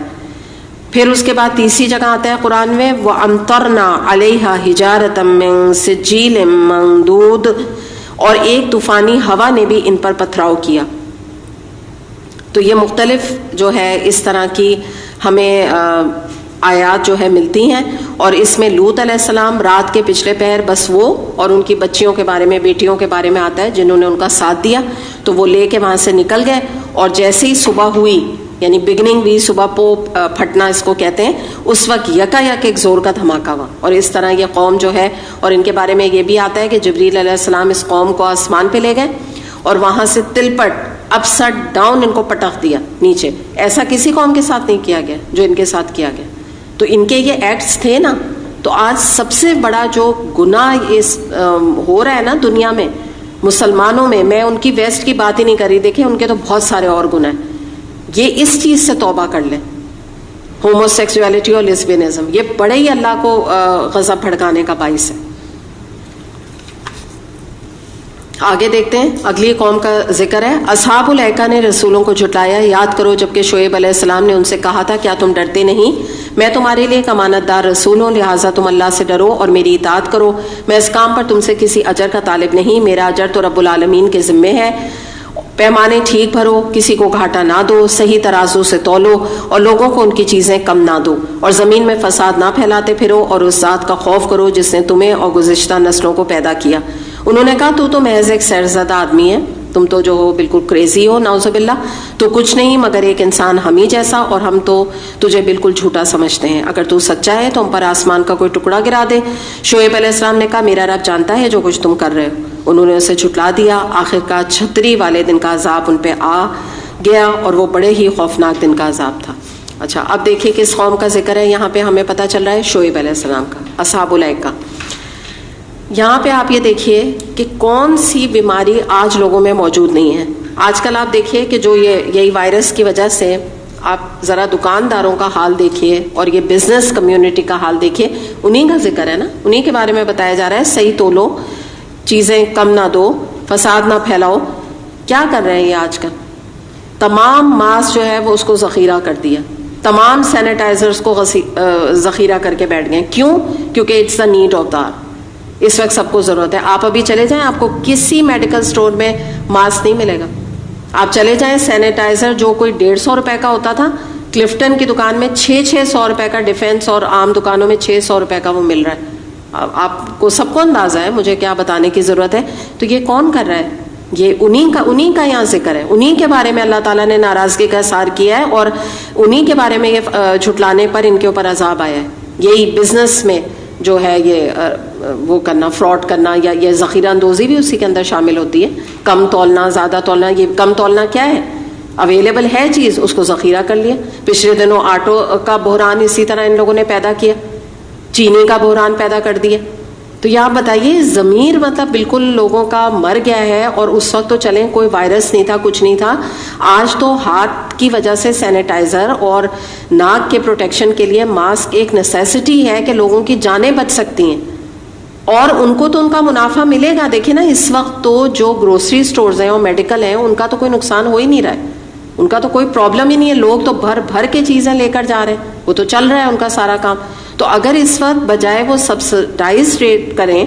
پھر اس کے بعد تیسری جگہ آتا ہے قرآن میں وَأَمْطَرْنَا عَلَيْهَا حِجَارَةً مِّن سِجِّيلٍ مَّنضُودٍ، اور ایک طوفانی ہوا نے بھی ان پر پتھراؤ کیا۔ تو یہ مختلف جو ہے اس طرح کی ہمیں آیات جو ہے ملتی ہیں، اور اس میں لوط علیہ السلام رات کے پچھلے پہر بس وہ اور ان کی بچیوں کے بارے میں، بیٹیوں کے بارے میں آتا ہے جنہوں نے ان کا ساتھ دیا، تو وہ لے کے وہاں سے نکل گئے، اور جیسے ہی صبح ہوئی، یعنی بگننگ بھی صبح پوپ پھٹنا اس کو کہتے ہیں، اس وقت یکا یک ایک زور کا دھماکہ ہوا، اور اس طرح یہ قوم جو ہے، اور ان کے بارے میں یہ بھی آتا ہے کہ جبریل علیہ السلام اس قوم کو آسمان پہ لے گئے اور وہاں سے تلپٹ اپ سٹ ڈاؤن ان کو پٹخ دیا نیچے۔ ایسا کسی قوم کے ساتھ نہیں کیا گیا جو ان کے ساتھ کیا گیا۔ تو ان کے یہ ایکٹس تھے نا تو آج سب سے بڑا جو گناہ ہو رہا ہے نا دنیا میں مسلمانوں میں ان کی ویسٹ کی بات ہی نہیں کر رہی، دیکھیں ان کے تو بہت سارے اور گناہ ہیں، یہ اس چیز سے توبہ کر لیں، ہومو سیکسولیٹی اور لیسبینزم، یہ بڑے ہی اللہ کو غضب بھڑکانے کا باعث ہے۔ آگے دیکھتے ہیں، اگلی قوم کا ذکر ہے۔ اصحاب الایکہ نے رسولوں کو جھٹلایا، یاد کرو جبکہ شعیب علیہ السلام نے ان سے کہا تھا کیا تم ڈرتے نہیں، میں تمہارے لیے ایک امانت دار رسول ہوں، لہٰذا تم اللہ سے ڈرو اور میری اطاعت کرو، میں اس کام پر تم سے کسی اجر کا طالب نہیں، میرا اجر تو رب العالمین کے ذمے ہے۔ پیمانے ٹھیک بھرو، کسی کو گھاٹا نہ دو، صحیح ترازو سے تولو اور لوگوں کو ان کی چیزیں کم نہ دو، اور زمین میں فساد نہ پھیلاتے پھرو، اور اس ذات کا خوف کرو جس نے تمہیں اور گزشتہ نسلوں کو پیدا کیا۔ انہوں نے کہا تو محض ایک سیرزدہ آدمی ہے، تم تو جو ہو بالکل کریزی ہو، نعوذ باللہ، تو کچھ نہیں مگر ایک انسان ہم ہی جیسا، اور ہم تو تجھے بالکل جھوٹا سمجھتے ہیں، اگر تو سچا ہے تو ہم پر آسمان کا کوئی ٹکڑا گرا دے۔ شعیب علیہ السلام نے کہا میرا رب جانتا ہے جو کچھ تم کر رہے ہو۔ انہوں نے اسے جھٹلا دیا، آخر کا چھتری والے دن کا عذاب ان پہ آ گیا، اور وہ بڑے ہی خوفناک دن کا عذاب تھا۔ اچھا، اب دیکھیے کس قوم کا ذکر ہے یہاں پہ، ہمیں پتہ چل رہا ہے شعیب علیہ السلام کا، اصحاب الایکہ۔ یہاں پہ آپ یہ دیکھیے کہ کون سی بیماری آج لوگوں میں موجود نہیں ہے۔ آج کل آپ دیکھیے کہ جو یہی وائرس کی وجہ سے، آپ ذرا دکانداروں کا حال دیکھیے اور یہ بزنس کمیونٹی کا حال دیکھیے، انہی کا ذکر ہے نا، انہی کے بارے میں بتایا جا رہا ہے، صحیح تولو، چیزیں کم نہ دو، فساد نہ پھیلاؤ۔ کیا کر رہے ہیں یہ آج کل؟ تمام ماسک جو ہے وہ اس کو ذخیرہ کر دیا، تمام سینیٹائزرز کو ذخیرہ کر کے بیٹھ گئے۔ کیوں؟ کیونکہ it's the need of the, اس وقت سب کو ضرورت ہے۔ آپ ابھی چلے جائیں، آپ کو کسی میڈیکل سٹور میں ماسک نہیں ملے گا۔ آپ چلے جائیں، سینیٹائزر جو کوئی 150 روپے کا ہوتا تھا، کلفٹن کی دکان میں 600 روپے کا، ڈیفینس اور عام دکانوں میں 600 روپے کا وہ مل رہا ہے۔ آپ کو سب کو اندازہ ہے، مجھے کیا بتانے کی ضرورت ہے۔ تو یہ کون کر رہا ہے؟ یہ انہی کا یہاں ذکر ہے، انہی کے بارے میں اللہ تعالیٰ نے ناراضگی کا اظہار کیا ہے، اور انہی کے بارے میں یہ جھٹلانے پر ان کے اوپر عذاب آیا ہے۔ یہی بزنس میں جو ہے یہ وہ کرنا، فراڈ کرنا، یا یہ ذخیرہ اندوزی بھی اسی کے اندر شامل ہوتی ہے۔ کم تولنا، زیادہ تولنا۔ یہ کم تولنا کیا ہے؟ اویلیبل ہے چیز، اس کو ذخیرہ کر لیا۔ پچھلے دنوں آٹو کا بحران اسی طرح ان لوگوں نے پیدا کیا، چینی کا بحران پیدا کر دیا۔ تو یہ آپ بتائیے، ضمیر مطلب بالکل لوگوں کا مر گیا ہے، اور اس وقت تو چلیں کوئی وائرس نہیں تھا، کچھ نہیں تھا۔ آج تو ہاتھ کی وجہ سے سینیٹائزر اور ناک کے پروٹیکشن کے لیے ماسک ایک نیسیسٹی ہے کہ لوگوں کی جانیں بچ سکتی ہیں، اور ان کو تو ان کا منافع ملے گا۔ دیکھیں نا، اس وقت تو جو گروسری سٹورز ہیں اور میڈیکل ہیں، ان کا تو کوئی نقصان ہو ہی نہیں رہا ہے، ان کا تو کوئی پرابلم ہی نہیں ہے، لوگ تو بھر بھر کے چیزیں لے کر جا رہے ہیں، وہ تو چل رہا ہے ان کا سارا کام۔ تو اگر اس وقت بجائے وہ سبسڈائز ریٹ کریں،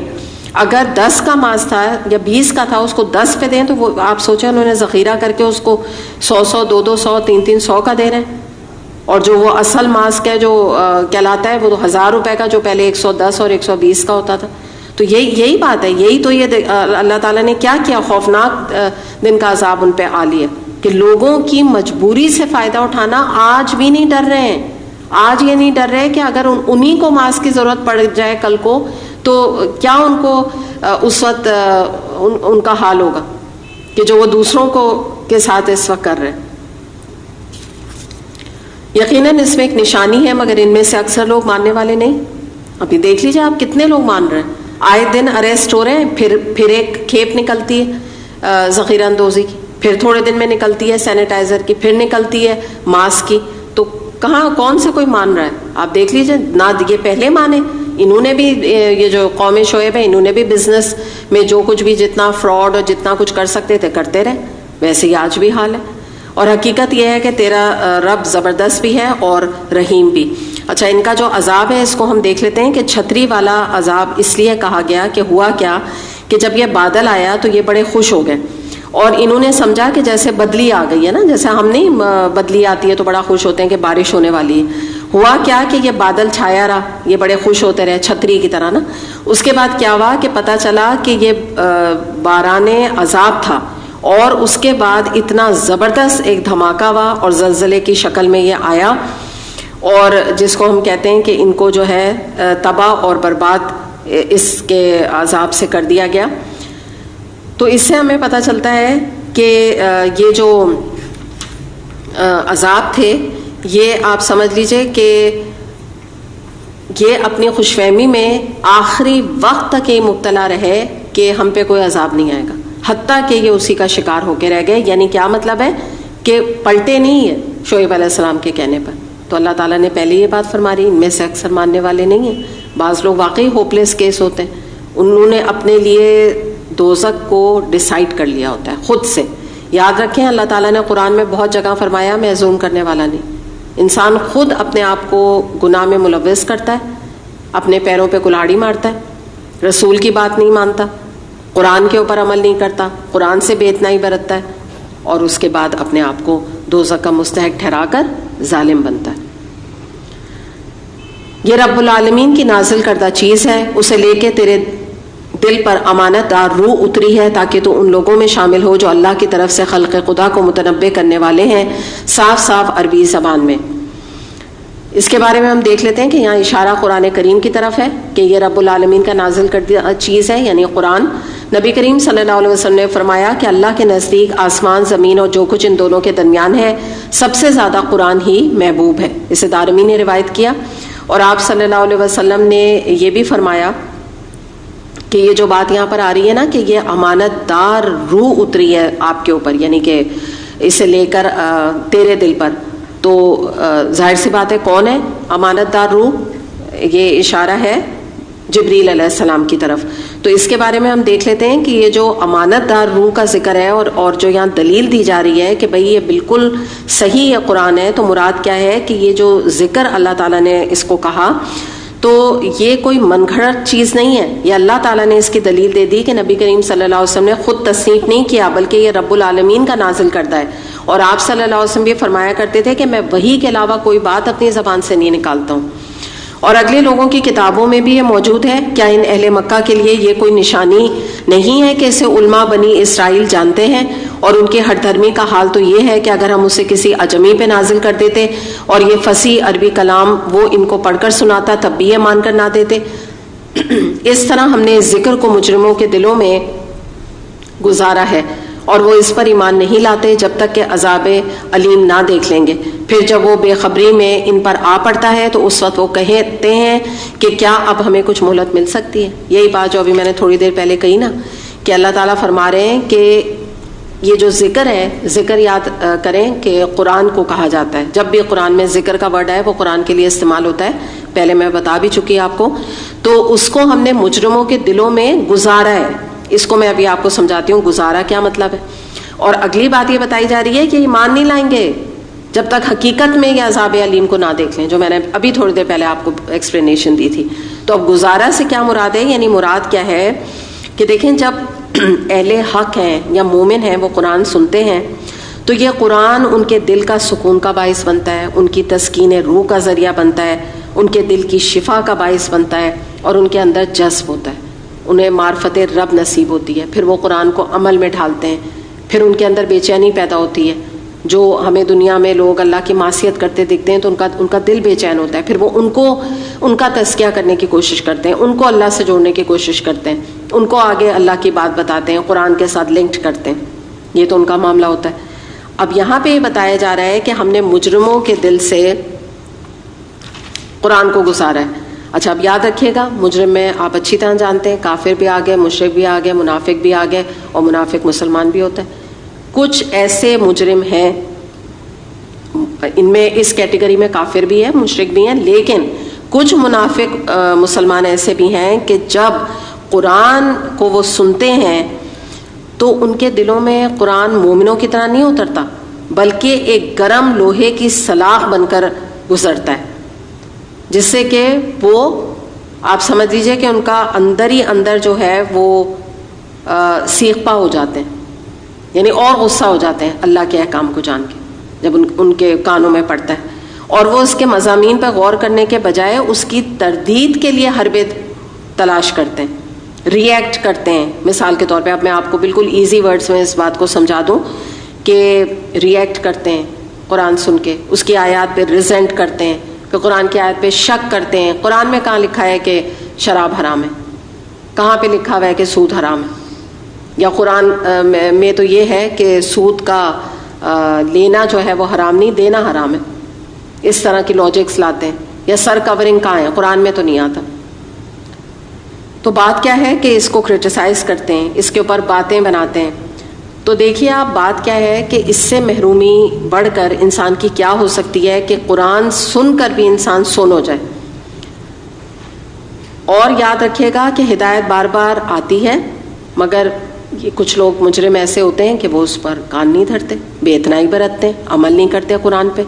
اگر 10 کا ماسک تھا یا 20 کا تھا، اس کو 10 پہ دیں، تو وہ آپ سوچیں انہوں نے ذخیرہ کر کے اس کو 100 200 300 کا دے رہے ہیں۔ اور جو وہ اصل ماسک ہے جو کہلاتا ہے، وہ تو 1000 روپے کا، جو پہلے 110 اور 120 کا ہوتا تھا۔ تو یہی بات ہے، یہی تو یہ اللہ تعالیٰ نے کیا خوفناک دن کا عذاب ان پہ آ لیا، کہ لوگوں کی مجبوری سے فائدہ اٹھانا آج بھی نہیں ڈر رہے ہیں۔ آج یہ نہیں ڈر رہے کہ اگر انہی کو ماسک کی ضرورت پڑ جائے کل کو، تو کیا ان کو اس وقت ان کا حال ہوگا، کہ جو وہ دوسروں کو کے ساتھ اس وقت کر رہے ہیں۔ یقیناً اس میں ایک نشانی ہے، مگر ان میں سے اکثر لوگ ماننے والے نہیں۔ ابھی دیکھ لیجیے آپ کتنے لوگ مان رہے ہیں، آئے دن اریسٹ ہو رہے ہیں، پھر ایک کھیپ نکلتی ہے ذخیرہ اندوزی کی، پھر تھوڑے دن میں نکلتی ہے سینیٹائزر کی، پھر نکلتی ہے ماسک کی۔ تو کہاں کون سے کوئی مان رہا ہے؟ آپ دیکھ لیجیے، نہ یہ پہلے مانے، انہوں نے بھی، یہ جو قوم شعیب ہے، انہوں نے بھی بزنس میں جو کچھ بھی جتنا فراڈ اور جتنا کچھ کر سکتے تھے کرتے رہے، ویسے ہی آج بھی حال ہے۔ اور حقیقت یہ ہے کہ تیرا رب زبردست بھی ہے اور رحیم بھی۔ اچھا، ان کا جو عذاب ہے اس کو ہم دیکھ لیتے ہیں کہ چھتری والا عذاب اس لیے کہا گیا کہ ہوا کیا کہ جب یہ بادل آیا تو یہ بڑے خوش ہو گئے، اور انہوں نے سمجھا کہ جیسے بدلی آ گئی ہے نا، جیسے ہم نہیں بدلی آتی ہے تو بڑا خوش ہوتے ہیں کہ بارش ہونے والی ہے۔ ہوا کیا کہ یہ بادل چھایا رہا، یہ بڑے خوش ہوتے رہے چھتری کی طرح نا۔ اس کے بعد کیا ہوا کہ پتہ چلا کہ یہ باران عذاب تھا، اور اس کے بعد اتنا زبردست ایک دھماکہ ہوا اور زلزلے کی شکل میں یہ آیا، اور جس کو ہم کہتے ہیں کہ ان کو جو ہے تباہ اور برباد اس کے عذاب سے کر دیا گیا۔ تو اس سے ہمیں پتہ چلتا ہے کہ یہ جو عذاب تھے، یہ آپ سمجھ لیجئے کہ یہ اپنی خوش فہمی میں آخری وقت تک یہ مبتلا رہے کہ ہم پہ کوئی عذاب نہیں آئے گا، حتیٰ کہ یہ اسی کا شکار ہو کے رہ گئے. یعنی کیا مطلب ہے کہ پلٹے نہیں ہے شعیب علیہ السلام کے کہنے پر. تو اللہ تعالیٰ نے پہلے یہ بات فرما رہی، ان میں سے اکثر ماننے والے نہیں ہیں. بعض لوگ واقعی ہوپ لیس کیس ہوتے ہیں، انہوں نے اپنے لیے دوزخ کو ڈیسائیڈ کر لیا ہوتا ہے خود سے. یاد رکھیں اللہ تعالیٰ نے قرآن میں بہت جگہ فرمایا میں ظلم کرنے والا نہیں. انسان خود اپنے آپ کو گناہ میں ملوث کرتا ہے، اپنے پیروں پہ کلاڑی مارتا ہے، رسول کی بات نہیں مانتا، قرآن کے اوپر عمل نہیں کرتا، قرآن سے بے اتنائی برتتا ہے، اور اس کے بعد اپنے آپ کو دوزخ کا مستحق ٹھہرا کر ظالم بنتا ہے. یہ رب العالمین کی نازل کردہ چیز ہے، اسے لے کے تیرے دل پر امانت دار روح اتری ہے تاکہ تو ان لوگوں میں شامل ہو جو اللہ کی طرف سے خلق خدا کو متنبع کرنے والے ہیں صاف صاف عربی زبان میں. اس کے بارے میں ہم دیکھ لیتے ہیں کہ یہاں اشارہ قرآن کریم کی طرف ہے کہ یہ رب العالمین کا نازل کردہ چیز ہے، یعنی قرآن. نبی کریم صلی اللہ علیہ وسلم نے فرمایا کہ اللہ کے نزدیک آسمان زمین اور جو کچھ ان دونوں کے درمیان ہے سب سے زیادہ قرآن ہی محبوب ہے. اسے دارمی نے روایت کیا. اور آپ صلی اللہ علیہ وسلم نے یہ بھی فرمایا کہ یہ جو بات یہاں پر آ رہی ہے نا کہ یہ امانت دار روح اتری ہے آپ کے اوپر، یعنی کہ اسے لے کر تیرے دل پر، تو ظاہر سی بات ہے کون ہے امانت دار روح؟ یہ اشارہ ہے جبریل علیہ السلام کی طرف. تو اس کے بارے میں ہم دیکھ لیتے ہیں کہ یہ جو امانت دار روح کا ذکر ہے اور جو یہاں دلیل دی جا رہی ہے کہ بھئی یہ بالکل صحیح ہے قرآن ہے، تو مراد کیا ہے کہ یہ جو ذکر اللہ تعالیٰ نے اس کو کہا تو یہ کوئی من گھڑت چیز نہیں ہے. یہ اللہ تعالیٰ نے اس کی دلیل دے دی کہ نبی کریم صلی اللہ علیہ وسلم نے خود تصنیف نہیں کیا بلکہ یہ رب العالمین کا نازل کردہ ہے. اور آپ صلی اللہ علیہ وسلم بھی فرمایا کرتے تھے کہ میں وحی کے علاوہ کوئی بات اپنی زبان سے نہیں نکالتا ہوں. اور اگلے لوگوں کی کتابوں میں بھی یہ موجود ہے. کیا ان اہل مکہ کے لیے یہ کوئی نشانی نہیں ہے کہ اسے علماء بنی اسرائیل جانتے ہیں؟ اور ان کے ہر دھرمی کا حال تو یہ ہے کہ اگر ہم اسے کسی اجمی پہ نازل کر دیتے اور یہ فصیح عربی کلام وہ ان کو پڑھ کر سناتا تب بھی یہ مان کر نہ دیتے. اس طرح ہم نے اس ذکر کو مجرموں کے دلوں میں گزارا ہے اور وہ اس پر ایمان نہیں لاتے جب تک کہ عذاب علیم نہ دیکھ لیں گے. پھر جب وہ بے خبری میں ان پر آ پڑتا ہے تو اس وقت وہ کہتے ہیں کہ کیا اب ہمیں کچھ مہلت مل سکتی ہے. یہی بات جو ابھی میں نے تھوڑی دیر پہلے کہی نا کہ اللہ تعالیٰ فرما رہے ہیں کہ یہ جو ذکر ہے، ذکر یاد کریں کہ قرآن کو کہا جاتا ہے. جب بھی قرآن میں ذکر کا ورڈ ہے وہ قرآن کے لیے استعمال ہوتا ہے، پہلے میں بتا بھی چکی آپ کو. تو اس کو ہم نے مجرموں کے دلوں میں گزارا ہے. اس کو میں ابھی آپ کو سمجھاتی ہوں گزارا کیا مطلب ہے. اور اگلی بات یہ بتائی جا رہی ہے کہ ایمان نہیں لائیں گے جب تک حقیقت میں یہ عذاب علیم کو نہ دیکھ لیں، جو میں نے ابھی تھوڑی دیر پہلے آپ کو ایکسپلینیشن دی تھی. تو اب گزارا سے کیا مراد ہے؟ یعنی مراد کیا ہے کہ دیکھیں جب اہل حق ہیں یا مومن ہیں وہ قرآن سنتے ہیں تو یہ قرآن ان کے دل کا سکون کا باعث بنتا ہے، ان کی تسکین روح کا ذریعہ بنتا ہے، ان کے دل کی شفا کا باعث بنتا ہے اور ان کے اندر جذب ہوتا ہے، انہیں معرفت رب نصیب ہوتی ہے. پھر وہ قرآن کو عمل میں ڈھالتے ہیں، پھر ان کے اندر بے چینی پیدا ہوتی ہے. جو ہمیں دنیا میں لوگ اللہ کی معصیت کرتے دکھتے ہیں تو ان کا دل بے چین ہوتا ہے. پھر وہ ان کا تزکیہ کرنے کی کوشش کرتے ہیں، ان کو اللہ سے جوڑنے کی کوشش کرتے ہیں، ان کو آگے اللہ کی بات بتاتے ہیں، قرآن کے ساتھ لنکڈ کرتے ہیں. یہ تو ان کا معاملہ ہوتا ہے. اب یہاں پہ یہ بتایا جا رہا ہے کہ ہم نے مجرموں کے دل سے قرآن کو گزارا ہے. اچھا اب یاد رکھیے گا مجرم میں آپ اچھی طرح جانتے ہیں کافر بھی آ گئے، مشرک بھی آ گئے، منافق بھی آ گئے، اور منافق مسلمان بھی ہوتا ہے. کچھ ایسے مجرم ہیں، ان میں اس کیٹیگری میں کافر بھی ہے، مشرک بھی ہیں، لیکن کچھ منافق مسلمان ایسے بھی ہیں کہ جب قرآن کو وہ سنتے ہیں تو ان کے دلوں میں قرآن مومنوں کی طرح نہیں اترتا بلکہ ایک گرم لوہے کی سلاخ بن کر گزرتا ہے، جس سے کہ وہ آپ سمجھ لیجئے کہ ان کا اندر ہی اندر جو ہے وہ سیخ پا ہو جاتے ہیں، یعنی اور غصہ ہو جاتے ہیں اللہ کے احکام کو جان کے جب ان کے کانوں میں پڑتا ہے، اور وہ اس کے مضامین پر غور کرنے کے بجائے اس کی تردید کے لیے حربے تلاش کرتے ہیں، ری ایکٹ کرتے ہیں. مثال کے طور پہ اب میں آپ کو بالکل ایزی ورڈز میں اس بات کو سمجھا دوں کہ ری ایکٹ کرتے ہیں قرآن سن کے، اس کی آیات پہ ریزنٹ کرتے ہیں، کہ قرآن کی آیت پہ شک کرتے ہیں. قرآن میں کہاں لکھا ہے کہ شراب حرام ہے؟ کہاں پہ لکھا ہوا ہے کہ سود حرام ہے؟ یا قرآن میں تو یہ ہے کہ سود کا لینا جو ہے وہ حرام نہیں، دینا حرام ہے. اس طرح کی لاجکس لاتے ہیں. یا سر کورنگ کہاں ہے؟ قرآن میں تو نہیں آتا. تو بات کیا ہے کہ اس کو کرٹیسائز کرتے ہیں, اس کے اوپر باتیں بناتے ہیں. تو دیکھیے آپ بات کیا ہے کہ اس سے محرومی بڑھ کر انسان کی کیا ہو سکتی ہے کہ قرآن سن کر بھی انسان سن ہو جائے. اور یاد رکھیے گا کہ ہدایت بار بار آتی ہے, مگر یہ کچھ لوگ مجرم ایسے ہوتے ہیں کہ وہ اس پر کان نہیں دھرتے, بے اتنائی برتتے ہیں, عمل نہیں کرتے قرآن پہ.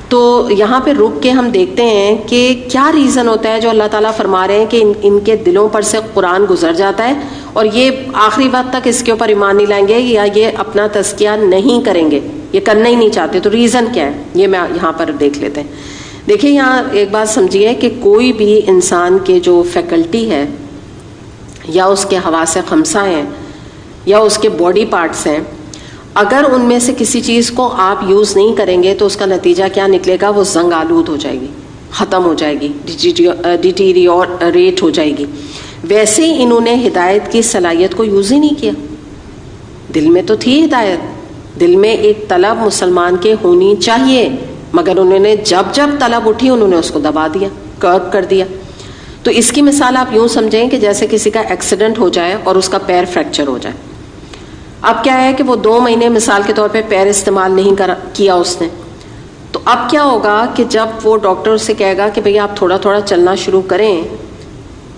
تو یہاں پہ رک کے ہم دیکھتے ہیں کہ کیا ریزن ہوتا ہے جو اللہ تعالیٰ فرما رہے ہیں کہ ان کے دلوں پر سے قرآن گزر جاتا ہے اور یہ آخری وقت تک اس کے اوپر ایمان نہیں لائیں گے یا یہ اپنا تزکیہ نہیں کریں گے, یہ کرنا ہی نہیں چاہتے. تو ریزن کیا ہے یہ میں یہاں پر دیکھ لیتے ہیں. دیکھیں یہاں ایک بات سمجھیے کہ کوئی بھی انسان کے جو فیکلٹی ہے یا اس کے حواس خمسہ ہیں یا اس کے باڈی پارٹس ہیں, اگر ان میں سے کسی چیز کو آپ یوز نہیں کریں گے تو اس کا نتیجہ کیا نکلے گا؟ وہ زنگ آلود ہو جائے گی, ختم ہو جائے گی, ڈیٹیریٹ ہو جائے گی. ویسے ہی انہوں نے ہدایت کی صلاحیت کو یوز ہی نہیں کیا. دل میں تو تھی ہدایت, دل میں ایک طلب مسلمان کے ہونی چاہیے, مگر انہوں نے جب طلب اٹھی انہوں نے اس کو دبا دیا, کرب کر دیا. تو اس کی مثال آپ یوں سمجھیں کہ جیسے کسی کا ایکسیڈنٹ ہو جائے اور اس کا پیر فریکچر ہو جائے. اب کیا ہے کہ وہ 2 مہینے مثال کے طور پہ پیر استعمال نہیں کیا اس نے, تو اب کیا ہوگا کہ جب وہ ڈاکٹر اس سے کہے گا کہ بھئی آپ تھوڑا تھوڑا چلنا شروع کریں,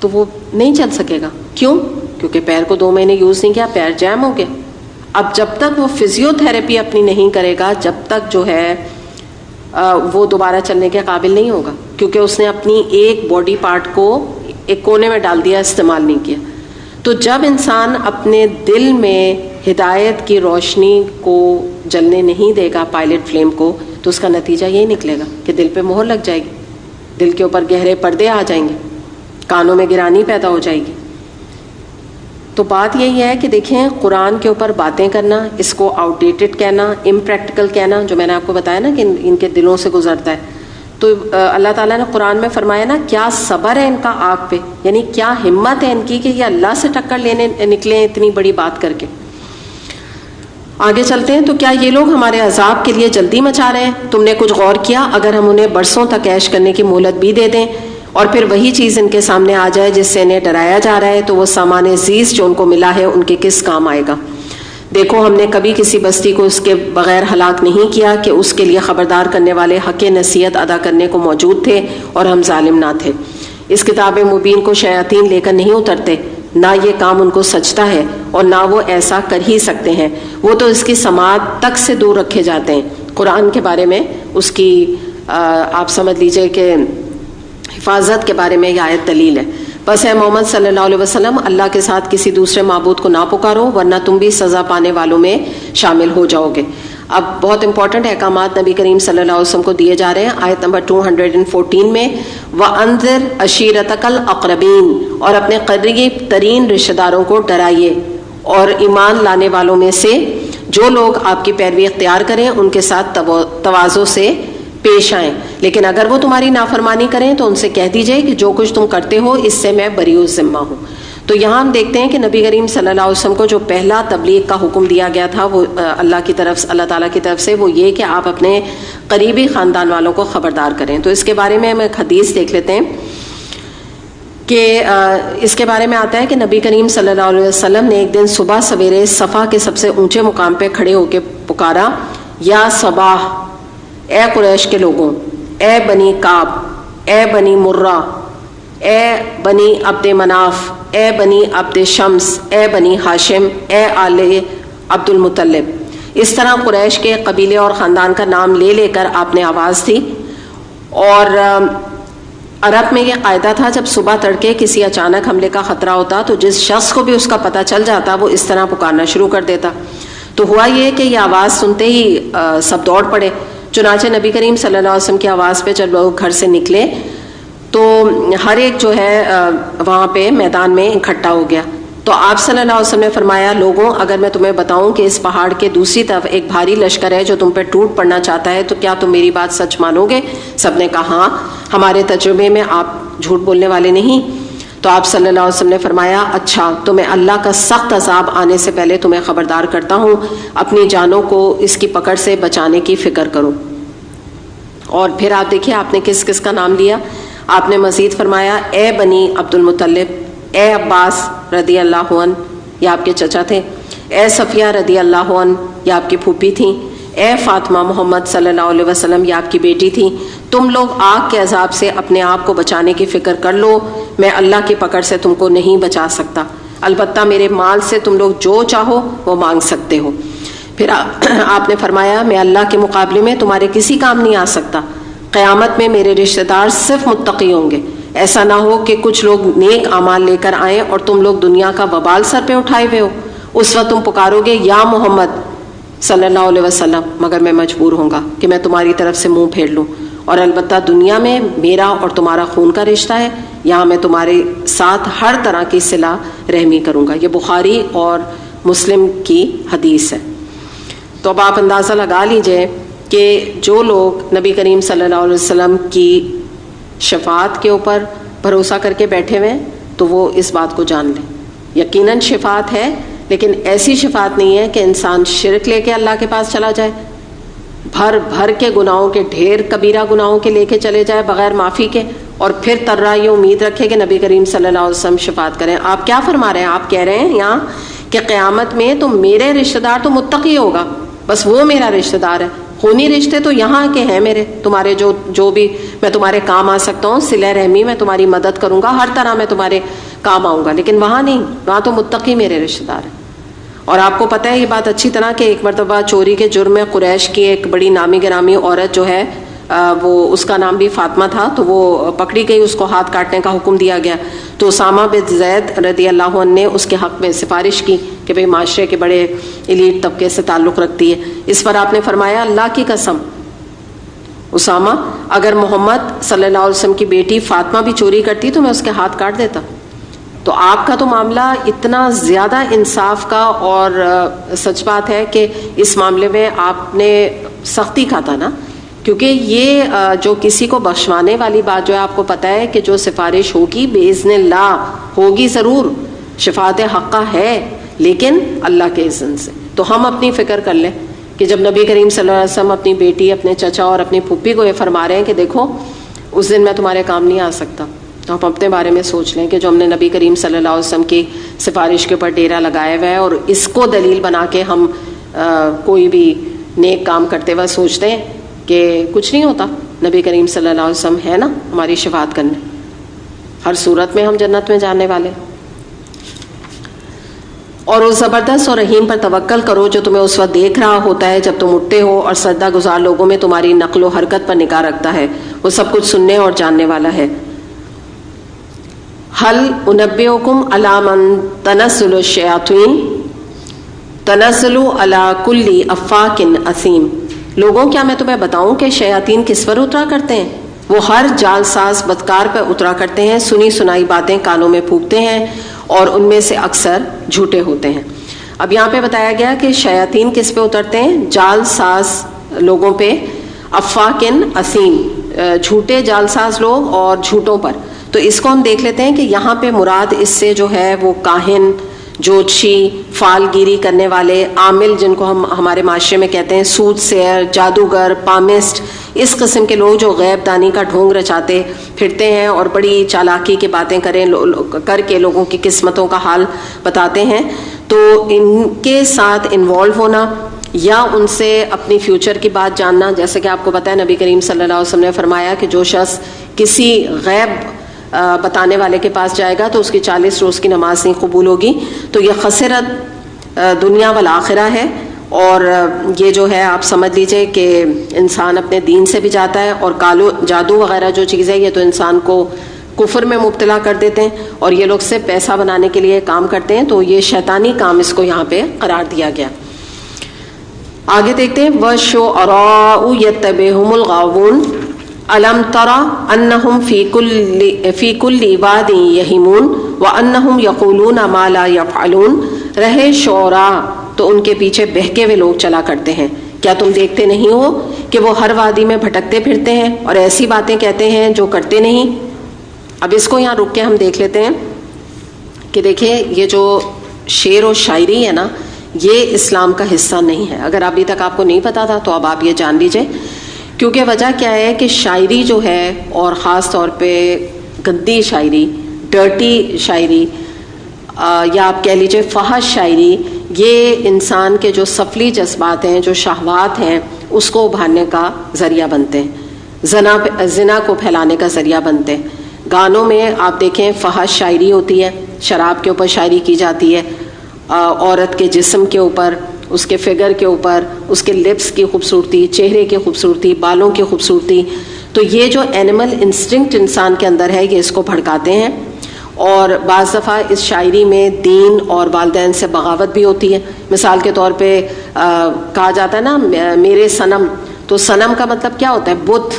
تو وہ نہیں چل سکے گا. کیوں؟ کیونکہ پیر کو 2 مہینے یوز نہیں کیا, پیر جیم ہو گیا. اب جب تک وہ فزیو تھراپی اپنی نہیں کرے گا, جب تک جو ہے وہ دوبارہ چلنے کے قابل نہیں ہوگا, کیونکہ اس نے اپنی ایک باڈی پارٹ کو ایک کونے میں ڈال دیا, استعمال نہیں کیا. تو جب انسان اپنے دل میں ہدایت کی روشنی کو جلنے نہیں دے گا, پائلٹ فلیم کو, تو اس کا نتیجہ یہی نکلے گا کہ دل پہ مہر لگ جائے گی, دل کے اوپر گہرے پردے آ جائیں گے, کانوں میں گرانی پیدا ہو جائے گی. تو بات یہی ہے کہ دیکھیں قرآن کے اوپر باتیں کرنا, اس کو آؤٹ ڈیٹڈ کہنا, امپریکٹیکل کہنا, جو میں نے آپ کو بتایا نا کہ ان کے دلوں سے گزرتا ہے. تو اللہ تعالیٰ نے قرآن میں فرمایا نا, کیا صبر ہے ان کا آگ پہ, یعنی کیا ہمت ہے ان کی کہ یہ اللہ سے ٹکر لینے نکلے اتنی بڑی بات کر کے. آگے چلتے ہیں. تو کیا یہ لوگ ہمارے عذاب کے لیے جلدی مچا رہے ہیں؟ تم نے کچھ غور کیا؟ اگر ہم انہیں برسوں تک عیش کرنے کی مہلت بھی دے دیں اور پھر وہی چیز ان کے سامنے آ جائے جس سے انہیں ڈرایا جا رہا ہے, تو وہ سامان عزیز جو ان کو ملا ہے ان کے کس کام آئے گا؟ دیکھو ہم نے کبھی کسی بستی کو اس کے بغیر ہلاک نہیں کیا کہ اس کے لیے خبردار کرنے والے حق نصیحت ادا کرنے کو موجود تھے اور ہم ظالم نہ تھے. اس کتاب مبین کو شیاطین لے کر نہیں اترتے, نہ یہ کام ان کو سجتا ہے اور نہ وہ ایسا کر ہی سکتے ہیں. وہ تو اس کی سماعت تک سے دور رکھے جاتے ہیں. قرآن کے بارے میں اس کی آپ سمجھ لیجئے کہ حفاظت کے بارے میں یہ آیت دلیل ہے. بس اے محمد صلی اللہ علیہ وسلم, اللہ کے ساتھ کسی دوسرے معبود کو نہ پکارو ورنہ تم بھی سزا پانے والوں میں شامل ہو جاؤ گے. اب بہت امپورٹنٹ احکامات نبی کریم صلی اللہ علیہ وسلم کو دیے جا رہے ہیں. آیت نمبر 214 میں وَأَنذِرْ عَشِيرَتَكَ الْأَقْرَبِينَ, اور اپنے قریب ترین رشتہ داروں کو ڈرائیے اور ایمان لانے والوں میں سے جو لوگ آپ کی پیروی اختیار کریں ان کے ساتھ تواضع سے پیش آئیں. لیکن اگر وہ تمہاری نافرمانی کریں تو ان سے کہہ دیجئے کہ جو کچھ تم کرتے ہو اس سے میں بری الذمہ ہوں. تو یہاں ہم دیکھتے ہیں کہ نبی کریم صلی اللہ علیہ وسلم کو جو پہلا تبلیغ کا حکم دیا گیا تھا وہ اللہ تعالیٰ کی طرف سے, وہ یہ کہ آپ اپنے قریبی خاندان والوں کو خبردار کریں. تو اس کے بارے میں ہم ایک حدیث دیکھ لیتے ہیں کہ اس کے بارے میں آتا ہے کہ نبی کریم صلی اللہ علیہ وسلم نے ایک دن صبح سویرے صفا کے سب سے اونچے مقام پہ کھڑے ہو کے پکارا, یا صباح, اے قریش کے لوگوں, اے بنی کعب, اے بنی مرہ, اے بنی عبد مناف, اے بنی عبد شمس, اے بنی ہاشم, اے آل عبد المطلب. اس طرح قریش کے قبیلے اور خاندان کا نام لے لے کر آپ نے آواز دی. اور عرب میں یہ قاعدہ تھا, جب صبح تڑکے کسی اچانک حملے کا خطرہ ہوتا تو جس شخص کو بھی اس کا پتہ چل جاتا وہ اس طرح پکارنا شروع کر دیتا. تو ہوا یہ کہ یہ آواز سنتے ہی سب دوڑ پڑے. چنانچہ نبی کریم صلی اللہ علیہ وسلم کی آواز پہ جب لوگ گھر سے نکلے تو ہر ایک جو ہے وہاں پہ میدان میں اکٹھا ہو گیا. تو آپ صلی اللہ علیہ وسلم نے فرمایا, لوگوں اگر میں تمہیں بتاؤں کہ اس پہاڑ کے دوسری طرف ایک بھاری لشکر ہے جو تم پہ ٹوٹ پڑنا چاہتا ہے تو کیا تم میری بات سچ مانو گے؟ سب نے کہا ہاں, ہمارے تجربے میں آپ جھوٹ بولنے والے نہیں. تو آپ صلی اللہ علیہ وسلم نے فرمایا, اچھا تو میں اللہ کا سخت عذاب آنے سے پہلے تمہیں خبردار کرتا ہوں, اپنی جانوں کو اس کی پکڑ سے بچانے کی فکر کرو. اور پھر آپ دیکھیے آپ نے کس کس کا نام لیا. آپ نے مزید فرمایا اے بنی عبد المطلب, اے عباس رضی اللہ عنہ, یہ آپ کے چچا تھے, اے صفیہ رضی اللہ عنہ, یہ آپ کی پھوپھی تھیں, اے فاطمہ محمد صلی اللہ علیہ وسلم, یہ آپ کی بیٹی تھی. تم لوگ آگ کے عذاب سے اپنے آپ کو بچانے کی فکر کر لو, میں اللہ کی پکڑ سے تم کو نہیں بچا سکتا, البتہ میرے مال سے تم لوگ جو چاہو وہ مانگ سکتے ہو. پھر آپ نے فرمایا میں اللہ کے مقابلے میں تمہارے کسی کام نہیں آ سکتا, قیامت میں میرے رشتہ دار صرف متقی ہوں گے. ایسا نہ ہو کہ کچھ لوگ نیک اعمال لے کر آئیں اور تم لوگ دنیا کا وبال سر پہ اٹھائے ہوئے ہو. اس وقت تم پکارو گے یا محمد صلی اللہ علیہ وسلم, مگر میں مجبور ہوں گا کہ میں تمہاری طرف سے منہ پھیر لوں, اور البتہ دنیا میں میرا اور تمہارا خون کا رشتہ ہے, یہاں میں تمہارے ساتھ ہر طرح کی صلہ رحمی کروں گا. یہ بخاری اور مسلم کی حدیث ہے. تو اب آپ اندازہ لگا لیجئے کہ جو لوگ نبی کریم صلی اللہ علیہ وسلم کی شفاعت کے اوپر بھروسہ کر کے بیٹھے ہوئے ہیں تو وہ اس بات کو جان لیں. یقیناً شفاعت ہے, لیکن ایسی شفاعت نہیں ہے کہ انسان شرک لے کے اللہ کے پاس چلا جائے, بھر بھر کے گناہوں کے ڈھیر, کبیرہ گناہوں کے لے کے چلے جائے بغیر معافی کے, اور پھر ترا یہ امید رکھے کہ نبی کریم صلی اللہ علیہ وسلم شفاعت کریں. آپ کیا فرما رہے ہیں؟ آپ کہہ رہے ہیں یہاں کہ قیامت میں تو میرے رشتہ دار تو متقی ہوگا, بس وہ میرا رشتہ دار ہے. خونی رشتے تو یہاں کے ہیں میرے, تمہارے جو بھی میں تمہارے کام آ سکتا ہوں, صلہ رحمی, میں تمہاری مدد کروں گا, ہر طرح میں تمہارے کام آؤں گا, لیکن وہاں نہیں, وہاں تو متقی میرے رشتہ دار ہیں. اور آپ کو پتہ ہے یہ بات اچھی طرح کہ ایک مرتبہ چوری کے جرم میں قریش کی ایک بڑی نامی گرامی عورت جو ہے وہ, اس کا نام بھی فاطمہ تھا, تو وہ پکڑی گئی, اس کو ہاتھ کاٹنے کا حکم دیا گیا. تو اسامہ بن زید رضی اللہ عنہ نے اس کے حق میں سفارش کی کہ بھئی معاشرے کے بڑے ایلیٹ طبقے سے تعلق رکھتی ہے. اس پر آپ نے فرمایا اللہ کی قسم اسامہ, اگر محمد صلی اللہ علیہ وسلم کی بیٹی فاطمہ بھی چوری کرتی تو میں اس کے ہاتھ کاٹ دیتا. تو آپ کا تو معاملہ اتنا زیادہ انصاف کا, اور سچ بات ہے کہ اس معاملے میں آپ نے سختی کا تھا نا, کیونکہ یہ جو کسی کو بخشوانے والی بات جو ہے, آپ کو پتہ ہے کہ جو سفارش ہوگی باذن اللہ ہوگی ضرور, شفاعت حقہ ہے, لیکن اللہ کے اذن سے. تو ہم اپنی فکر کر لیں کہ جب نبی کریم صلی اللہ علیہ وسلم اپنی بیٹی, اپنے چچا اور اپنی پھوپھی کو یہ فرما رہے ہیں کہ دیکھو اس دن میں تمہارے کام نہیں آ سکتا, تو ہم اپنے بارے میں سوچ لیں کہ جو ہم نے نبی کریم صلی اللہ علیہ وسلم کی سفارش کے اوپر ڈیرا لگایا ہوا ہے, اور اس کو دلیل بنا کے ہم کوئی بھی نیک کام کرتے ہوئے سوچتے ہیں کہ کچھ نہیں ہوتا, نبی کریم صلی اللہ علیہ وسلم ہے نا ہماری شفاعت کرنے, ہر صورت میں ہم جنت میں جانے والے. اور اس زبردست اور رحیم پر توکل کرو جو تمہیں اس وقت دیکھ رہا ہوتا ہے جب تم اٹھتے ہو, اور سجدہ گزار لوگوں میں تمہاری نقل و حرکت پر نگاہ رکھتا ہے, وہ سب کچھ سننے اور جاننے والا ہے. هل انبئکم علی من تنزل الشیاطین تنزل علی کل افاک اثیم, لوگوں کیا میں تمہیں بتاؤں کہ شیاطین کس پر اترا کرتے ہیں؟ وہ ہر جال ساز بدکار پر اترا کرتے ہیں, سنی سنائی باتیں کانوں میں پھونکتے ہیں, اور ان میں سے اکثر جھوٹے ہوتے ہیں. اب یہاں پہ بتایا گیا کہ شیاطین کس پہ اترتے ہیں؟ جال ساز لوگوں پہ, افاکن اسیم, جھوٹے جال ساز لوگ اور جھوٹوں پر. تو اس کو ہم دیکھ لیتے ہیں کہ یہاں پہ مراد اس سے جو ہے وہ کاہن, جوتشی, فال گیری کرنے والے, عامل جن کو ہم ہمارے معاشرے میں کہتے ہیں, سود سیر, جادوگر, پامسٹ, اس قسم کے لوگ جو غیب دانی کا ڈھونگ رچاتے پھرتے ہیں اور بڑی چالاکی کی باتیں کر کے لوگوں کی قسمتوں کا حال بتاتے ہیں. تو ان کے ساتھ انوالو ہونا یا ان سے اپنی فیوچر کی بات جاننا, جیسے کہ آپ کو پتہ ہے نبی کریم صلی اللہ علیہ وسلم نے فرمایا کہ جو شخص کسی غیب بتانے والے کے پاس جائے گا تو اس کی 40 روز کی نماز نہیں قبول ہوگی. تو یہ خسرت دنیا والآخرہ ہے, اور یہ جو ہے آپ سمجھ لیجئے کہ انسان اپنے دین سے بھی جاتا ہے, اور جادو وغیرہ جو چیز ہے یہ تو انسان کو کفر میں مبتلا کر دیتے ہیں, اور یہ لوگ سے پیسہ بنانے کے لیے کام کرتے ہیں. تو یہ شیطانی کام اس کو یہاں پہ قرار دیا گیا. آگے دیکھتے ہیں وَالشُّعَرَاءُ يَتَّبِعُهُمُ الْغَاوُونَ أَلَمْ تَرَ أَنَّهُمْ فِي كُلِّ وَادٍ يَهِيمُونَ وَأَنَّهُمْ يَقُولُونَ مَا لَا يَفْعَلُونَ, رہے شعراء تو ان کے پیچھے بہکے ہوئے لوگ چلا کرتے ہیں, کیا تم دیکھتے نہیں ہو کہ وہ ہر وادی میں بھٹکتے پھرتے ہیں اور ایسی باتیں کہتے ہیں جو کرتے نہیں. اب اس کو یہاں رک کے ہم دیکھ لیتے ہیں کہ دیکھیں یہ جو شعر و شاعری ہے نا, یہ اسلام کا حصہ نہیں ہے. اگر ابھی تک آپ کو نہیں پتا تھا تو اب آپ یہ جان لیجئے کیونکہ وجہ کیا ہے کہ شاعری جو ہے اور خاص طور پہ گندی شاعری، ڈرٹی شاعری، یا آپ کہہ لیجیے فحش شاعری، یہ انسان کے جو سفلی جذبات ہیں، جو شہوات ہیں، اس کو ابھارنے کا ذریعہ بنتے ہیں، زنا کو پھیلانے کا ذریعہ بنتے ہیں۔ گانوں میں آپ دیکھیں فحش شاعری ہوتی ہے، شراب کے اوپر شاعری کی جاتی ہے، عورت کے جسم کے اوپر، اس کے فگر کے اوپر، اس کے لپس کی خوبصورتی، چہرے کی خوبصورتی، بالوں کی خوبصورتی۔ تو یہ جو اینیمل انسٹنکٹ انسان کے اندر ہے، یہ اس کو بھڑکاتے ہیں۔ اور بعض دفعہ اس شاعری میں دین اور والدین سے بغاوت بھی ہوتی ہے۔ مثال کے طور پہ کہا جاتا ہے نا میرے صنم، تو صنم کا مطلب کیا ہوتا ہے؟ بت۔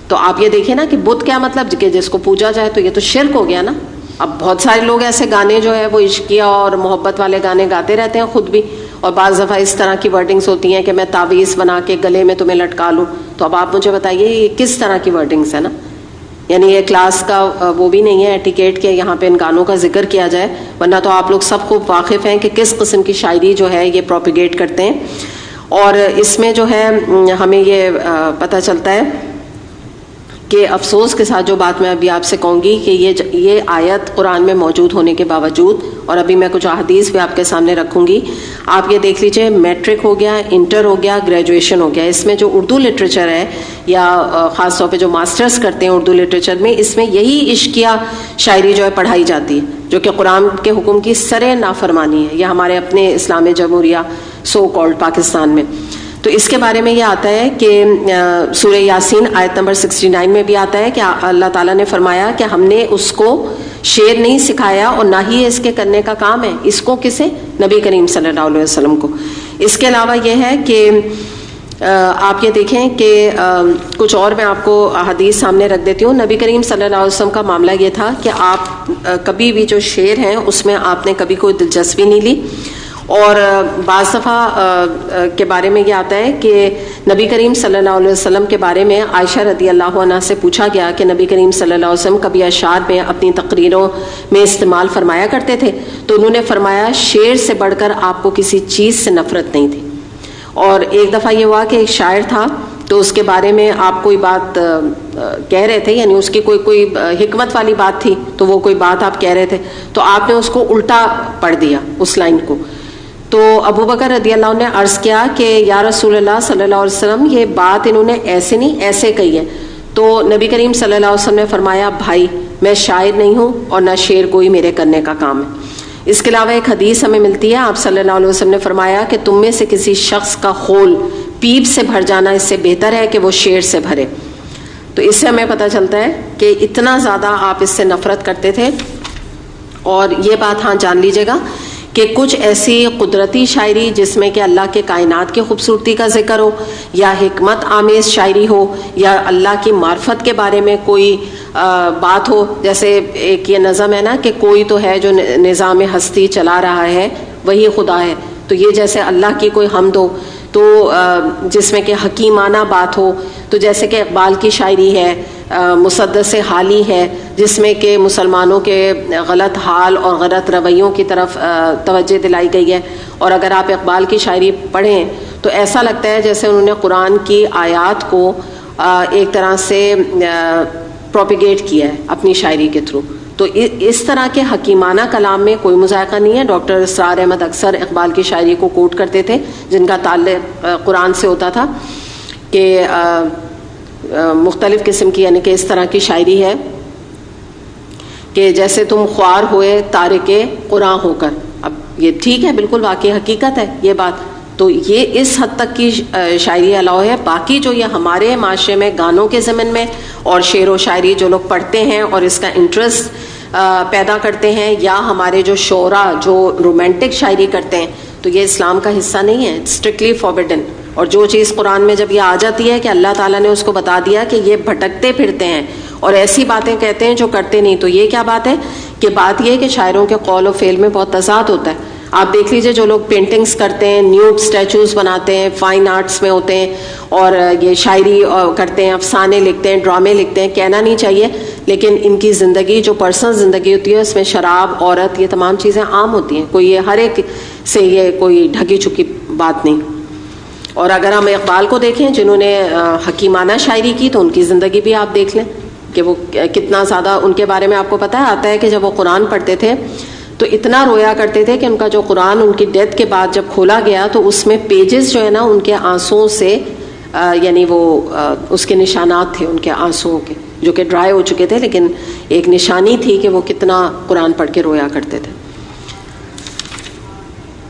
تو آپ یہ دیکھیں نا کہ بت کیا مطلب کہ جس کو پوجا جائے، تو یہ تو شرک ہو گیا نا۔ اب بہت سارے لوگ ایسے گانے جو ہے وہ عشقیہ اور محبت والے گانے گاتے رہتے ہیں خود بھی، اور بعض دفعہ اس طرح کی ورڈنگز ہوتی ہیں کہ میں تعویذ بنا کے گلے میں تمہیں لٹکا لوں۔ تو اب آپ مجھے بتائیے یہ کس طرح کی ورڈنگز ہے نا؟ یعنی یہ کلاس کا وہ بھی نہیں ہے ایٹیکیٹ کہ یہاں پہ ان گانوں کا ذکر کیا جائے، ورنہ تو آپ لوگ سب خوب واقف ہیں کہ کس قسم کی شاعری جو ہے یہ پروپیگیٹ کرتے ہیں۔ اور اس میں جو ہے ہمیں یہ پتہ چلتا ہے کہ افسوس کے ساتھ جو بات میں ابھی آپ سے کہوں گی کہ یہ آیت قرآن میں موجود ہونے کے باوجود، اور ابھی میں کچھ احادیث بھی آپ کے سامنے رکھوں گی، آپ یہ دیکھ لیجئے میٹرک ہو گیا، انٹر ہو گیا، گریجویشن ہو گیا، اس میں جو اردو لٹریچر ہے یا خاص طور پہ جو ماسٹرز کرتے ہیں اردو لٹریچر میں، اس میں یہی عشقیہ شاعری جو ہے پڑھائی جاتی ہے، جو کہ قرآن کے حکم کی سرے نافرمانی ہے، یہ ہمارے اپنے اسلامی جمہوریہ سو کالڈ پاکستان میں۔ تو اس کے بارے میں یہ آتا ہے کہ سورہ یاسین آیت نمبر 69 میں بھی آتا ہے کہ اللہ تعالیٰ نے فرمایا کہ ہم نے اس کو شعر نہیں سکھایا اور نہ ہی اس کے کرنے کا کام ہے۔ اس کو کسے؟ نبی کریم صلی اللہ علیہ وسلم کو۔ اس کے علاوہ یہ ہے کہ آپ یہ دیکھیں کہ کچھ اور میں آپ کو حدیث سامنے رکھ دیتی ہوں۔ نبی کریم صلی اللہ علیہ وسلم کا معاملہ یہ تھا کہ آپ کبھی بھی جو شعر ہیں اس میں آپ نے کبھی کوئی دلچسپی نہیں لی، اور بعض دفعہ کے بارے میں یہ آتا ہے کہ نبی کریم صلی اللہ علیہ وسلم کے بارے میں عائشہ رضی اللہ عنہا سے پوچھا گیا کہ نبی کریم صلی اللہ علیہ وسلم کبھی اشعار میں اپنی تقریروں میں استعمال فرمایا کرتے تھے؟ تو انہوں نے فرمایا شعر سے بڑھ کر آپ کو کسی چیز سے نفرت نہیں تھی۔ اور ایک دفعہ یہ ہوا کہ ایک شاعر تھا، تو اس کے بارے میں آپ کوئی بات کہہ رہے تھے، یعنی اس کی کوئی حکمت والی بات تھی، تو وہ کوئی بات آپ کہہ رہے تھے، تو آپ نے اس کو الٹا پڑھ دیا اس لائن کو۔ تو ابو بکر رضی اللہ عنہ نے عرض کیا کہ یا رسول اللہ صلی اللہ علیہ وسلم یہ بات انہوں نے ایسے نہیں ایسے کہی ہے۔ تو نبی کریم صلی اللہ علیہ وسلم نے فرمایا بھائی میں شاعر نہیں ہوں اور نہ شعر کوئی میرے کرنے کا کام ہے۔ اس کے علاوہ ایک حدیث ہمیں ملتی ہے، آپ صلی اللہ علیہ وسلم نے فرمایا کہ تم میں سے کسی شخص کا خول پیپ سے بھر جانا اس سے بہتر ہے کہ وہ شعر سے بھرے۔ تو اس سے ہمیں پتہ چلتا ہے کہ اتنا زیادہ آپ اس سے نفرت کرتے تھے۔ اور یہ بات ہاں جان لیجیے گا کہ کچھ ایسی قدرتی شاعری جس میں کہ اللہ کے کائنات کی خوبصورتی کا ذکر ہو، یا حکمت آمیز شاعری ہو، یا اللہ کی معرفت کے بارے میں کوئی بات ہو، جیسے ایک یہ نظم ہے نا کہ کوئی تو ہے جو نظام ہستی چلا رہا ہے وہی خدا ہے، تو یہ جیسے اللہ کی کوئی حمد ہو، تو جس میں کہ حکیمانہ بات ہو، تو جیسے کہ اقبال کی شاعری ہے، مسدس حالی ہے، جس میں کہ مسلمانوں کے غلط حال اور غلط رویوں کی طرف توجہ دلائی گئی ہے۔ اور اگر آپ اقبال کی شاعری پڑھیں تو ایسا لگتا ہے جیسے انہوں نے قرآن کی آیات کو ایک طرح سے پروپیگیٹ کیا ہے اپنی شاعری کے تھرو۔ تو اس طرح کے حکیمانہ کلام میں کوئی مذائقہ نہیں ہے۔ ڈاکٹر اسرار احمد اکثر اقبال کی شاعری کو کوٹ کرتے تھے جن کا تعلق قرآن سے ہوتا تھا، کہ مختلف قسم کی، یعنی کہ اس طرح کی شاعری ہے کہ جیسے تم خوار ہوئے تارک قرآن ہو کر۔ اب یہ ٹھیک ہے، بالکل واقعی حقیقت ہے یہ بات، تو یہ اس حد تک کی شاعری الاؤ ہے۔ باقی جو یہ ہمارے معاشرے میں گانوں کے ضمن میں اور شعر و شاعری جو لوگ پڑھتے ہیں اور اس کا انٹرسٹ پیدا کرتے ہیں، یا ہمارے جو شعراء جو رومانٹک شاعری کرتے ہیں، تو یہ اسلام کا حصہ نہیں ہے، اسٹرکٹلی فاربڈن۔ اور جو چیز قرآن میں جب یہ آ جاتی ہے کہ اللہ تعالیٰ نے اس کو بتا دیا کہ یہ بھٹکتے پھرتے ہیں اور ایسی باتیں کہتے ہیں جو کرتے نہیں، تو یہ کیا بات ہے؟ کہ بات یہ ہے کہ شاعروں کے قول و فعل میں بہت تضاد ہوتا ہے۔ آپ دیکھ لیجئے جو لوگ پینٹنگز کرتے ہیں، نیوڈ اسٹیچوز بناتے ہیں، فائن آرٹس میں ہوتے ہیں، اور یہ شاعری کرتے ہیں، افسانے لکھتے ہیں، ڈرامے لکھتے ہیں، کہنا نہیں چاہیے، لیکن ان کی زندگی جو پرسنل زندگی ہوتی ہے اس میں شراب، عورت، یہ تمام چیزیں عام ہوتی ہیں، کوئی یہ ہر ایک سے یہ کوئی ڈھکی چھپی بات نہیں۔ اور اگر ہم اقبال کو دیکھیں جنہوں نے حکیمانہ شاعری کی تو ان کی زندگی بھی آپ دیکھ لیں کہ وہ کتنا زیادہ، ان کے بارے میں آپ کو پتہ ہے آتا ہے کہ جب وہ قرآن پڑھتے تھے تو اتنا رویا کرتے تھے کہ ان کا جو قرآن ان کی ڈیتھ کے بعد جب کھولا گیا تو اس میں پیجز جو ہے نا ان کے آنسوؤں سے یعنی وہ اس کے نشانات تھے ان کے آنسوؤں کے، جو کہ ڈرائی ہو چکے تھے، لیکن ایک نشانی تھی کہ وہ کتنا قرآن پڑھ کے رویا کرتے تھے.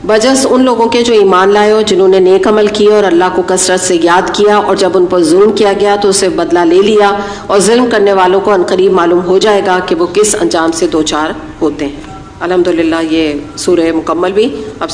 بجس ان لوگوں کے جو ایمان لائے ہو، جنہوں نے نیک عمل کیے اور اللہ کو کثرت سے یاد کیا، اور جب ان پر ظلم کیا گیا تو اسے بدلہ لے لیا، اور ظلم کرنے والوں کو عنقریب معلوم ہو جائے گا کہ وہ کس انجام سے دوچار ہوتے ہیں. الحمدللہ یہ سورہ مکمل بھی اب